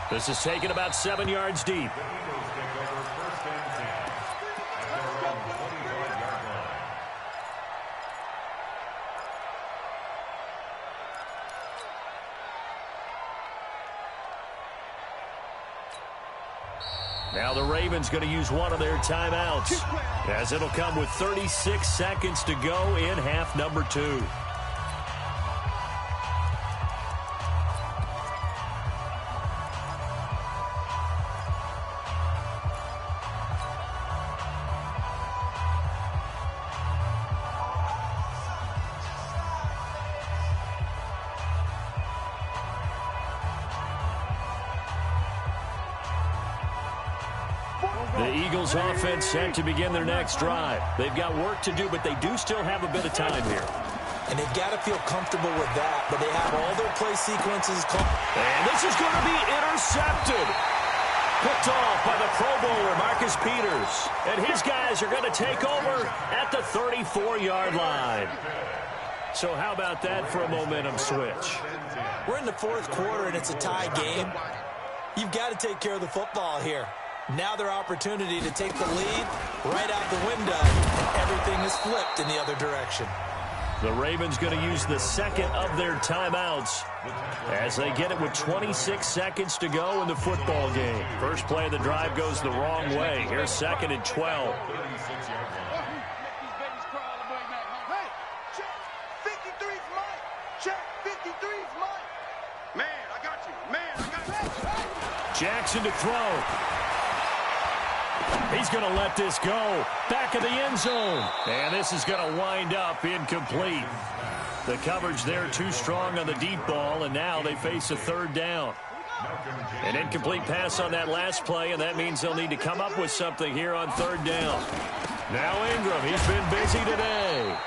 This is taken about 7 yards deep. Now the Ravens going to use one of their timeouts, as it'll come with 36 seconds to go in half number 2. The Eagles offense set to begin their next drive. They've got work to do, but they do still have a bit of time here. And they've got to feel comfortable with that, but they have all their play sequences. And this is going to be intercepted. Picked off by the Pro Bowler, Marcus Peters. And his guys are going to take over at the 34-yard line. So how about that for a momentum switch? We're in the 4th quarter, and it's a tie game. You've got to take care of the football here. Now their opportunity to take the lead right out the window. Everything is flipped in the other direction. The Ravens going to use the second of their timeouts as they get it with 26 seconds to go in the football game. First play of the drive goes the wrong way. Here's 2nd and 12. Hey, check 53's mine. Check 53's mine. Man, I got you. Man, I got you. Jackson to throw. He's going to let this go. Back of the end zone. And this is going to wind up incomplete. The coverage there too strong on the deep ball, and now they face a 3rd down. An incomplete pass on that last play, and that means they'll need to come up with something here on 3rd down. Now Ingram, he's been busy today.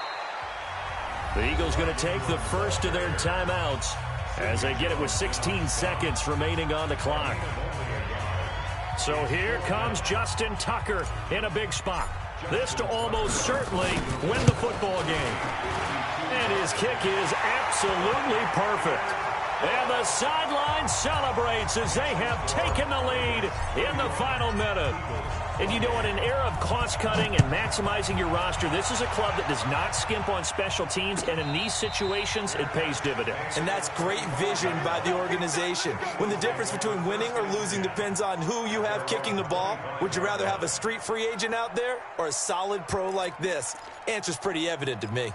The Eagles going to take the first of their timeouts as they get it with 16 seconds remaining on the clock. So here comes Justin Tucker in a big spot. This to almost certainly win the football game. And his kick is absolutely perfect. And the sideline celebrates as they have taken the lead in the final minute. And you know, in an era of cost-cutting and maximizing your roster, this is a club that does not skimp on special teams, and in these situations, it pays dividends. And that's great vision by the organization. When the difference between winning or losing depends on who you have kicking the ball, would you rather have a street free agent out there or a solid pro like this? Answer's pretty evident to me.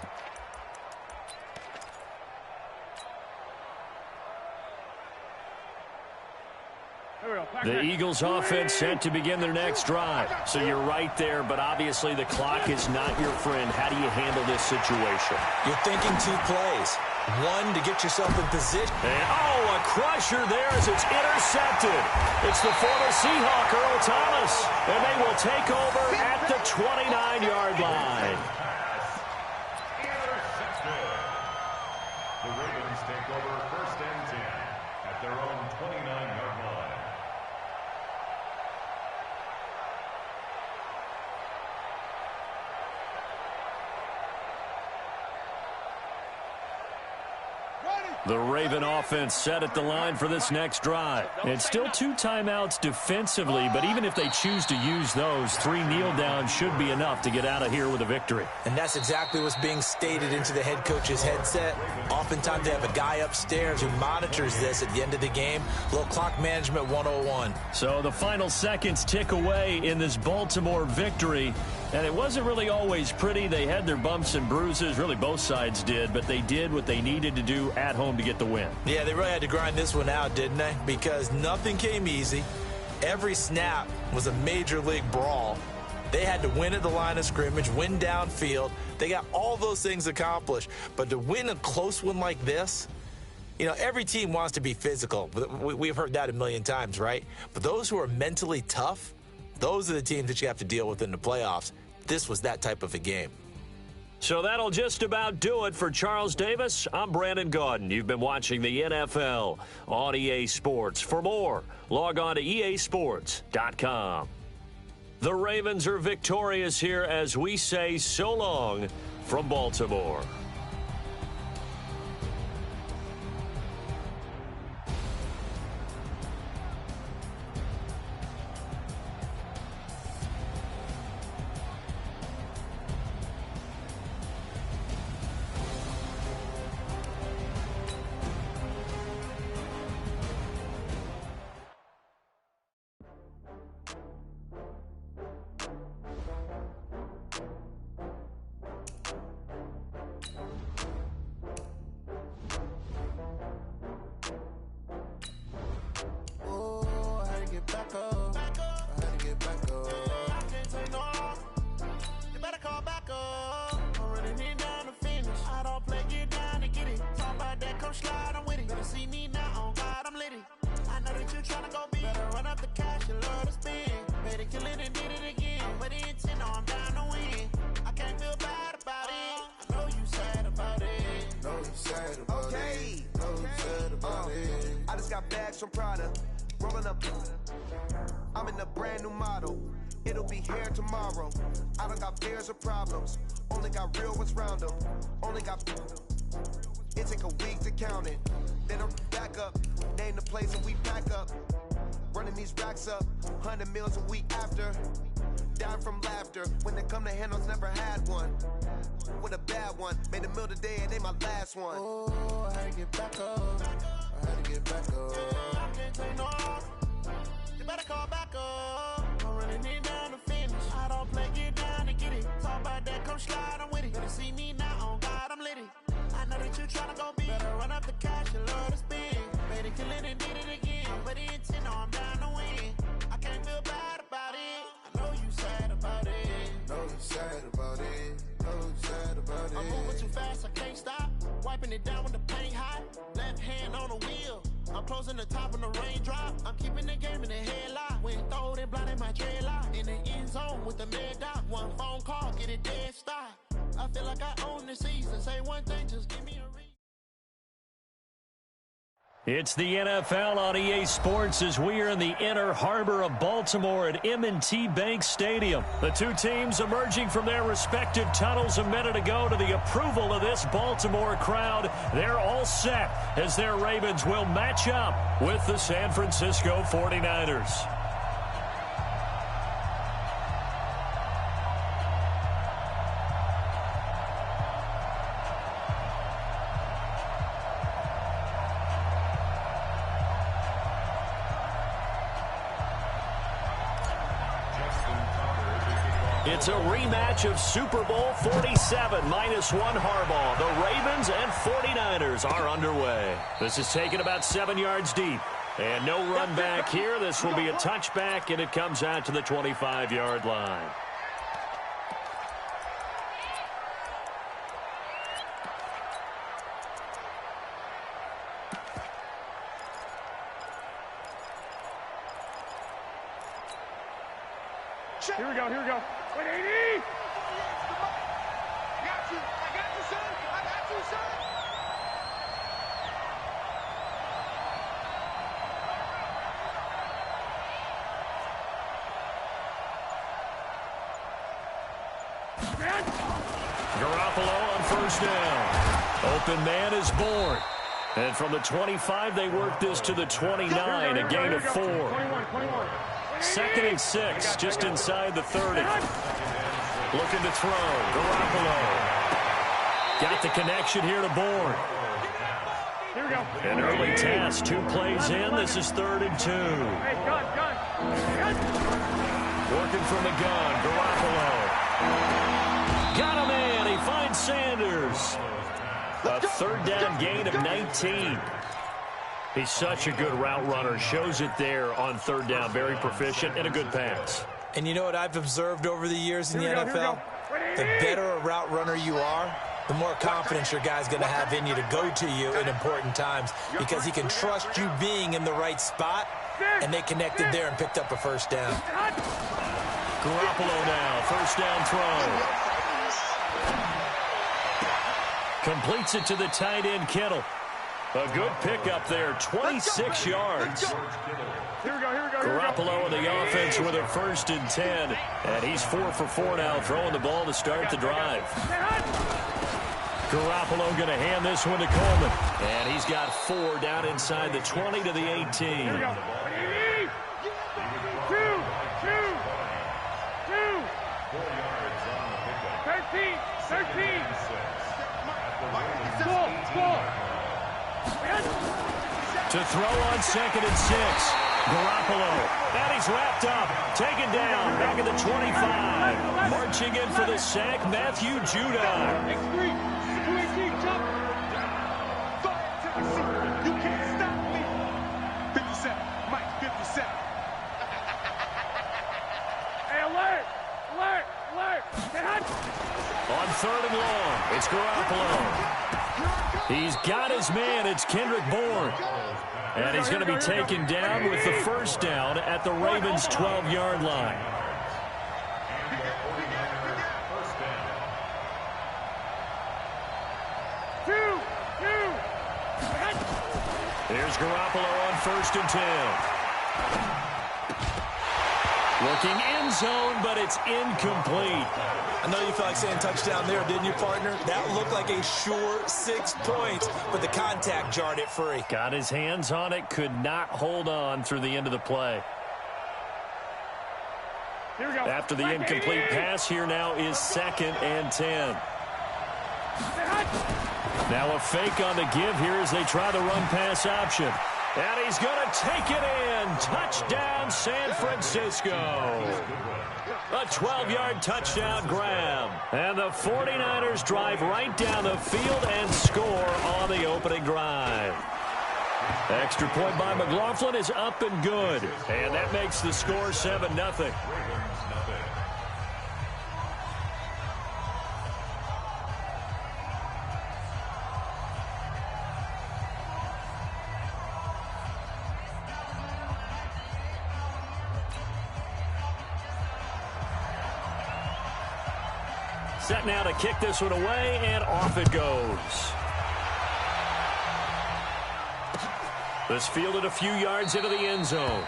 The Eagles offense set to begin their next drive. So you're right there, but obviously the clock is not your friend. How do you handle this situation? You're thinking 2 plays. One, to get yourself in position. And, a crusher there as it's intercepted. It's the former Seahawk, Earl Thomas. And they will take over at the 29-yard line. The Ravens take over 1st and 10 at their own 29-yard line. The Raven offense set at the line for this next drive. And still 2 timeouts defensively, but even if they choose to use those, 3 kneel downs should be enough to get out of here with a victory. And that's exactly what's being stated into the head coach's headset. Oftentimes they have a guy upstairs who monitors this at the end of the game. A little clock management 101. So the final seconds tick away in this Baltimore victory. And it wasn't really always pretty. They had their bumps and bruises. Really, both sides did. But they did what they needed to do at home to get the win. Yeah, they really had to grind this one out, didn't they? Because nothing came easy. Every snap was a major league brawl. They had to win at the line of scrimmage, win downfield. They got all those things accomplished. But to win a close one like this, you know, every team wants to be physical. We've heard that a million times, right? But those who are mentally tough, those are the teams that you have to deal with in the playoffs. This was that type of a game. So that'll just about do it for Charles Davis. I'm Brandon Gaudin. You've been watching the NFL on EA Sports. For more, log on to easports.com. The Ravens are victorious here as we say so long from Baltimore. I just got bags from Prada, rolling up. I'm in a brand new model. It'll be here tomorrow. I don't got fears or problems. Only got real ones round them. Only got. It take a week to count it. Then I'm back up. Name the place and we pack up. Running these racks up. 100 meals a week after. Dying from laughter. When they come to handles, never had one. With a bad one. Made a meal today and they my last one. Oh, I had to get back up. I had to get back up. I can't take no off. You better call back up. I'm running it down to finish. I don't play, get down to get it. Talk about that, come slide, I'm with it. Better see me now, on God, I'm litty. I know that you tryna go big. Better run up the cash and love to spend. Made it, kill it, and did it again. But the intent, no, I'm down to win. I can't feel bad about it. I know you sad about it. Know you sad about it. Know you sad about it. I'm moving too fast, I can't stop. Wiping it down when the paint hot. Left hand on the wheel. I'm closing the top when the raindrop. I'm keeping the game in the headlock. When throwed and blinded my dreadlock. In the end zone with the mad dot. One phone call, get it dead stop. I feel like I own the season. Say one thing, just give me a reason. It's the NFL on EA Sports as we are in the inner harbor of Baltimore at M&T Bank Stadium. The two teams emerging from their respective tunnels a minute ago to the approval of this Baltimore crowd. They're all set as their Ravens will match up with the San Francisco 49ers. It's a rematch of Super Bowl 47, -1 Harbaugh. The Ravens and 49ers are underway. This is taken about 7 yards deep. And no run back here. This will be a touchback, and it comes out to the 25-yard line. Here we go, here we go. 180! I got you, son. I got you, son. Garoppolo on first down. Open man is born. And from the 25, they work this to the 29, a gain of 4. 21. 2nd and 6, just inside the 30. Looking to throw. Garoppolo. Got the connection here to Bourne. Here we go. An early task, 2 plays in. This is 3rd and 2. Hey, gun. Working from the gun. Garoppolo. Got him in. He finds Sanders. A 3rd down gain of 19. He's such a good route runner. Shows it there on 3rd down. Very proficient and a good pass. And you know what I've observed over the years in the NFL? The better a route runner you are, the more confidence your guy's going to have in you to go to you in important times because he can trust you being in the right spot, and they connected there and picked up a first down. Garoppolo now, first down throw. Completes it to the tight end, Kittle. A good pickup there, 26 yards. Here we go. Garoppolo and the offense with a 1st and 10. And he's 4 for 4 now, throwing the ball to start the drive. Garoppolo going to hand this one to Coleman. And he's got 4 down inside the 20 to the 18. Here we go. 2. 13. 4. To throw on 2nd and 6. Garoppolo. And he's wrapped up. Taken down. Back at the 25. Marching in for the sack, Matthew Judon. X3. 218. Jump. You can't stop me. 57. Mike, 57. Hey, alert. On 3rd and long, it's Garoppolo. He's got his man. It's Kendrick Bourne. And he's going to be taken down with the first down at the Ravens' 12-yard line. Here's Garoppolo on 1st and 10. Looking end zone, but it's incomplete. I know you felt like saying touchdown there, didn't you, partner? That looked like a sure 6 points, but the contact jarred it free. Got his hands on it, could not hold on through the end of the play. Here we go. After the incomplete pass, here now is 2nd and 10. Now a fake on the give here as they try the run-pass option. And he's going to take it in. Touchdown, San Francisco. A 12-yard touchdown grab. And the 49ers drive right down the field and score on the opening drive. Extra point by McLaughlin is up and good. And that makes the score 7-0. Set now to kick this one away, and off it goes. This fielded a few yards into the end zone.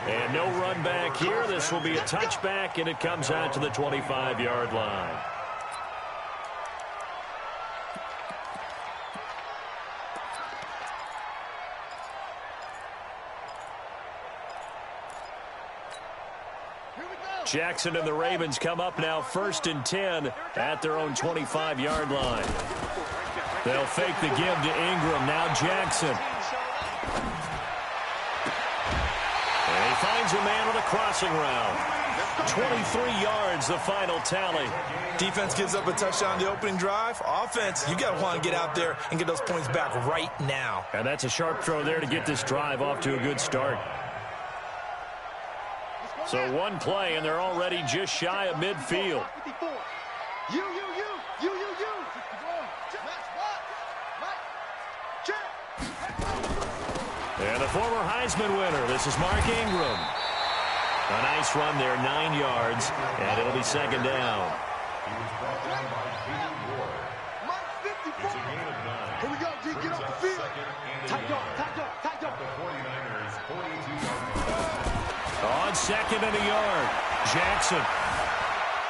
And no run back here. This will be a touchback, and it comes out to the 25-yard line. Jackson and the Ravens come up now 1st and 10 at their own 25-yard line. They'll fake the give to Ingram. Now Jackson. And he finds a man on the crossing route. 23 yards, the final tally. Defense gives up a touchdown the opening drive. Offense, you got to want to get out there and get those points back right now. And that's a sharp throw there to get this drive off to a good start. So one play, and they're already just shy of midfield. And the former Heisman winner, this is Mark Ingram. A nice run there, 9 yards, and it'll be 2nd down. Here we go, G, get off the field. Tight dog. On 2nd and a yard, Jackson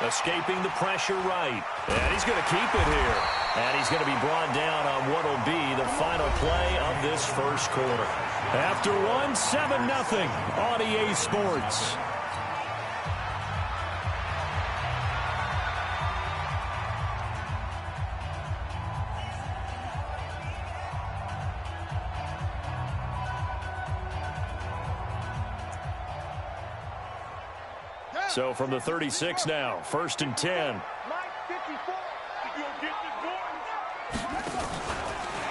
escaping the pressure right. And he's going to keep it here. And he's going to be brought down on what will be the final play of this first quarter. After one, 7-0 on EA Sports. So from the 36 now, 1st and 10.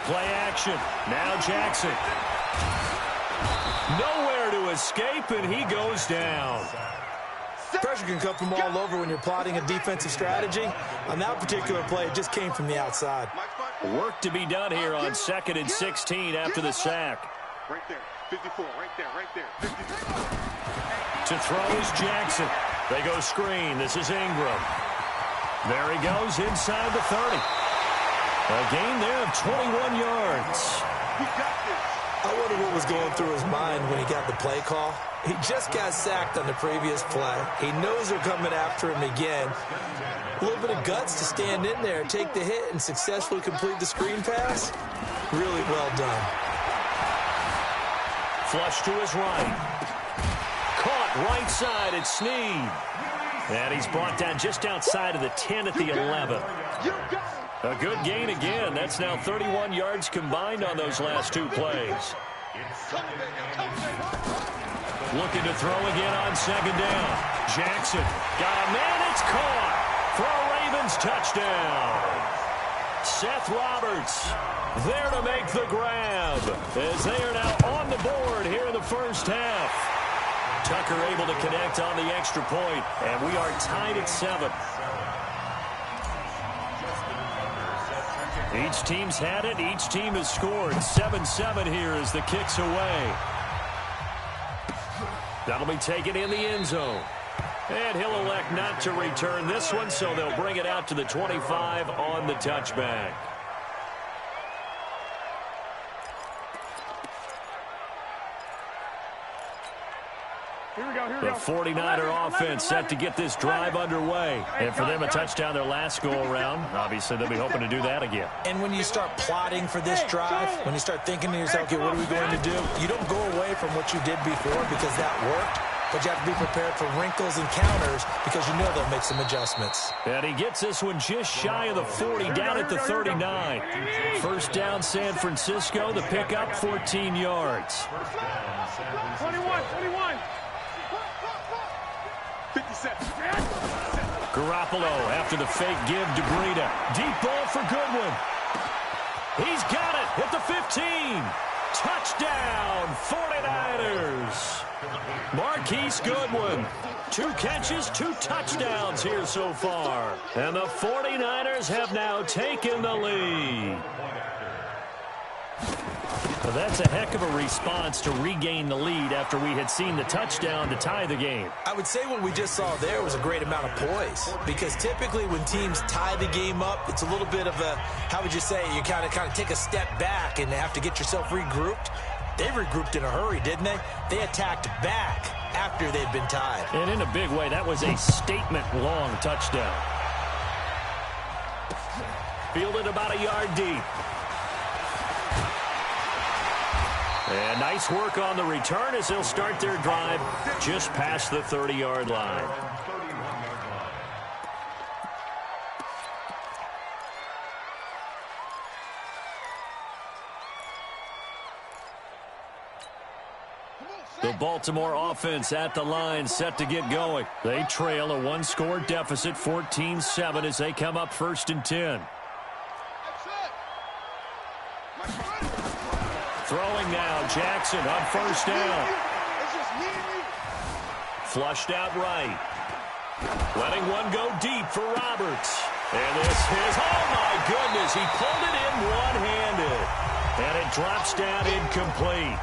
Play action. Now Jackson. Nowhere to escape, and he goes down. Pressure can come from all over when you're plotting a defensive strategy. On that particular play, it just came from the outside. Work to be done here on 2nd and 16 after the sack. Right there. 54. Right there. 54. To throw is Jackson. They go screen. This is Ingram. There he goes inside the 30. A gain there of 21 yards. We got this. I wonder what was going through his mind when he got the play call. He just got sacked on the previous play. He knows they're coming after him again. A little bit of guts to stand in there, take the hit, and successfully complete the screen pass. Really well done. Flush to his right. Caught right side at Snead. And he's brought down just outside of the 10 at the 11. A good gain again. That's now 31 yards combined on those last two plays. Looking to throw again on 2nd down. Jackson got a man. It's caught for a Ravens touchdown. Seth Roberts there to make the grab as they are now on the board here in the first half. Tucker able to connect on the extra point, and we are tied at 7. Each team's had it. Each team has scored. 7-7 here as the kick's away. That'll be taken in the end zone. And he'll elect not to return this one, so they'll bring it out to the 25 on the touchback. The 49er offense set to get this drive underway. And for them, a touchdown their last go-around. Obviously, they'll be hoping to do that again. And when you start plotting for this drive, when you start thinking to yourself, okay, what are we going to do? You don't go away from what you did before because that worked. But you have to be prepared for wrinkles and counters because you know they'll make some adjustments. And he gets this one just shy of the 40, down at the 39. First down, San Francisco. The pickup, 14 yards. 21. 57. Garoppolo after the fake give to Breida. Deep ball for Goodwin. He's got it at the 15. Touchdown, 49ers. Marquise Goodwin. 2 catches, 2 touchdowns here so far. And the 49ers have now taken the lead. Well, that's a heck of a response to regain the lead after we had seen the touchdown to tie the game. I would say what we just saw there was a great amount of poise because typically when teams tie the game up, it's a little bit of a, how would you say, you kind of take a step back and have to get yourself regrouped. They regrouped in a hurry, didn't they? They attacked back after they'd been tied. And in a big way, that was a statement-long touchdown. Fielded about a yard deep. And nice work on the return as they'll start their drive just past the 30-yard line. The Baltimore offense at the line, set to get going. They trail a 1-score deficit, 14-7, as they come up 1st and 10. Throwing now, Jackson on 1st down. Flushed out right. Letting one go deep for Roberts. And this is, oh my goodness, he pulled it in one-handed. And it drops down incomplete.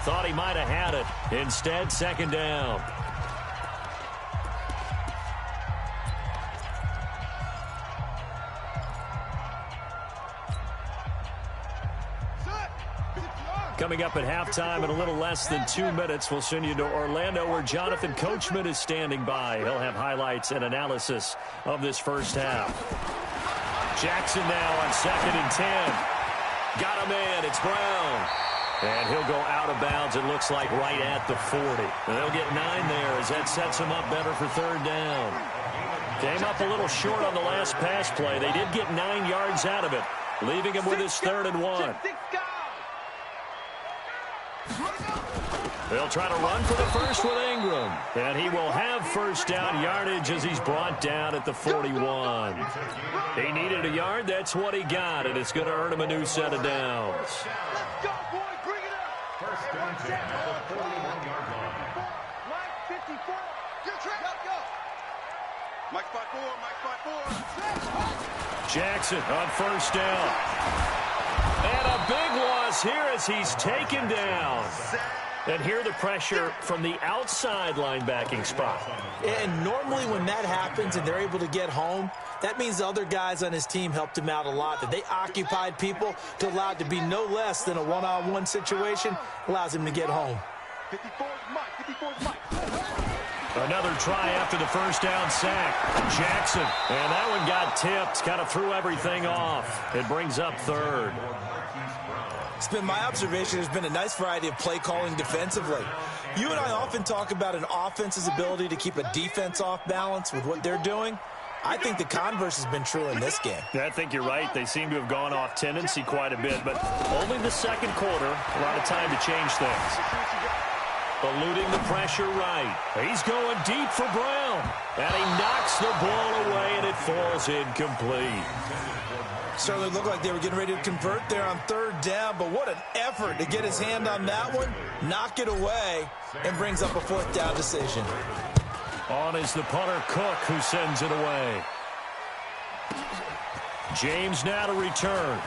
Thought he might have had it. Instead, 2nd down. Coming up at halftime in a little less than 2 minutes, we'll send you to Orlando where Jonathan Coachman is standing by. He'll have highlights and analysis of this first half. Jackson now on 2nd and 10. Got a man, it's Brown. And he'll go out of bounds, it looks like, right at the 40. And they'll get 9 there as that sets him up better for 3rd down. Came up a little short on the last pass play. They did get 9 yards out of it, leaving him with his 3rd and 1. They'll try to run for the first with Ingram. And he will have 1st down yardage as he's brought down at the 41. He needed a yard. That's what he got. And it's going to earn him a new set of downs. Let's go, boy. Bring it up. 1st down at the 41-yard line. Mike, 54. Mike spot 4, Mike spot 4. Jackson on first down. And a big loss here as he's taken down. And here the pressure from the outside linebacking spot. And normally when that happens and they're able to get home, that means the other guys on his team helped him out a lot. That they occupied people to allow it to be no less than a one-on-one situation allows him to get home. 54's Mike, 54's Mike. Another try after the first down sack. Jackson. And that one got tipped. Kind of threw everything off. It brings up third. It's been my observation there's been a nice variety of play calling defensively. You and I often talk about an offense's ability to keep a defense off balance with what they're doing. I think the converse has been true in this game. I think you're right. They seem to have gone off tendency quite a bit, but only the second quarter, a lot of time to change things. Eluding the pressure right. He's going deep for Brown. And he knocks the ball away, and it falls incomplete. Certainly looked like they were getting ready to convert there on third down, but what an effort to get his hand on that one, knock it away, and brings up a fourth down decision. On is the punter, Cook, who sends it away. James now to return.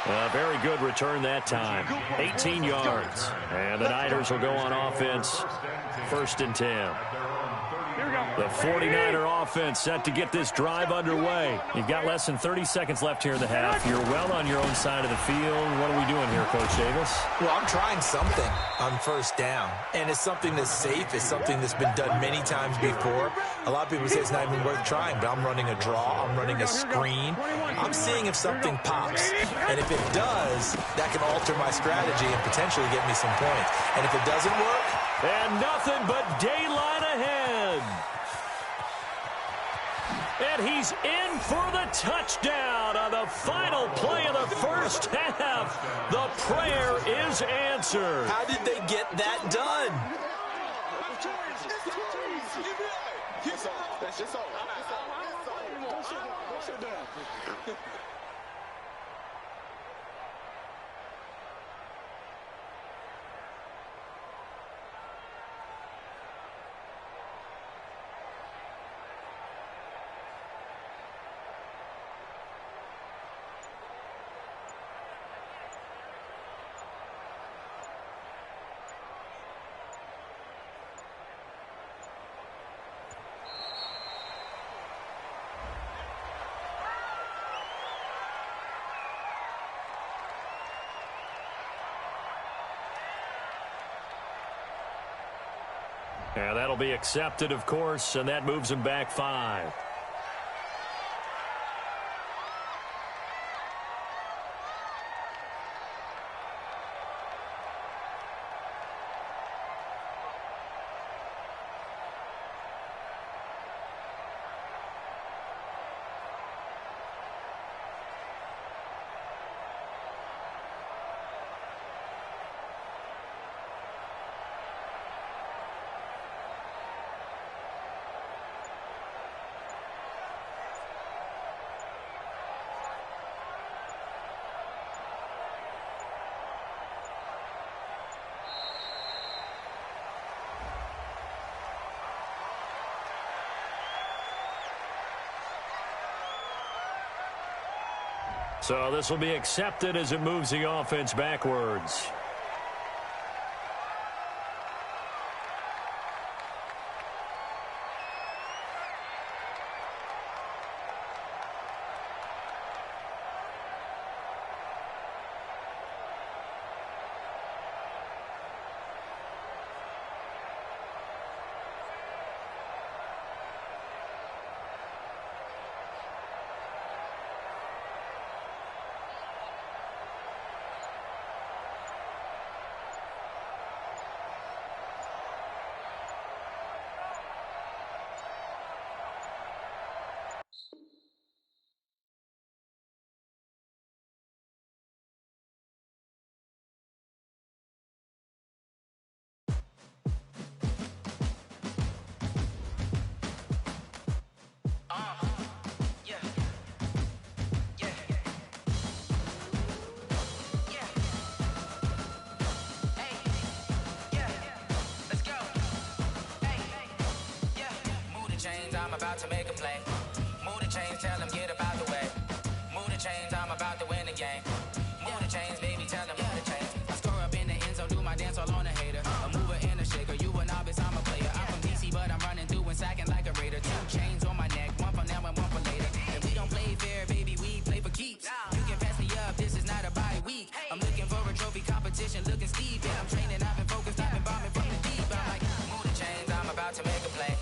A very good return that time. 18 yards. And the Niners will go on offense. 1st and 10. The 49er offense set to get this drive underway. You've got less than 30 seconds left here in the half. You're well on your own side of the field. What are we doing here, Coach Davis? Well, I'm trying something on first down. And it's something that's safe. It's something that's been done many times before. A lot of people say it's not even worth trying, but I'm running a draw. I'm running a screen. I'm seeing if something pops. And if it does, that can alter my strategy and potentially get me some points. And if it doesn't work... And nothing but daylight ahead. And he's in for the touchdown on the final play of the first half. The prayer is answered. How did they get that done? And that'll be accepted, of course, and that moves him back 5. So this will be accepted as it moves the offense backwards. about to make a play. Move the chains, tell them get about the way. Move the chains, I'm about to win the game. Move the chains, baby, tell them move the chains. I score up in the end zone, do my dance all on a hater. A mover and a shaker, you a novice, I'm a player. I'm from DC, but I'm running through and sacking like a raider. 2 chains on my neck, one for now and one for later. And we don't play fair, baby, we play for keeps. You can pass me up, this is not a bye week. I'm looking for a trophy competition, looking steep. And I'm training, I've been focused, I've been bombing from the deep. I'm like, move the chains, I'm about to make a play.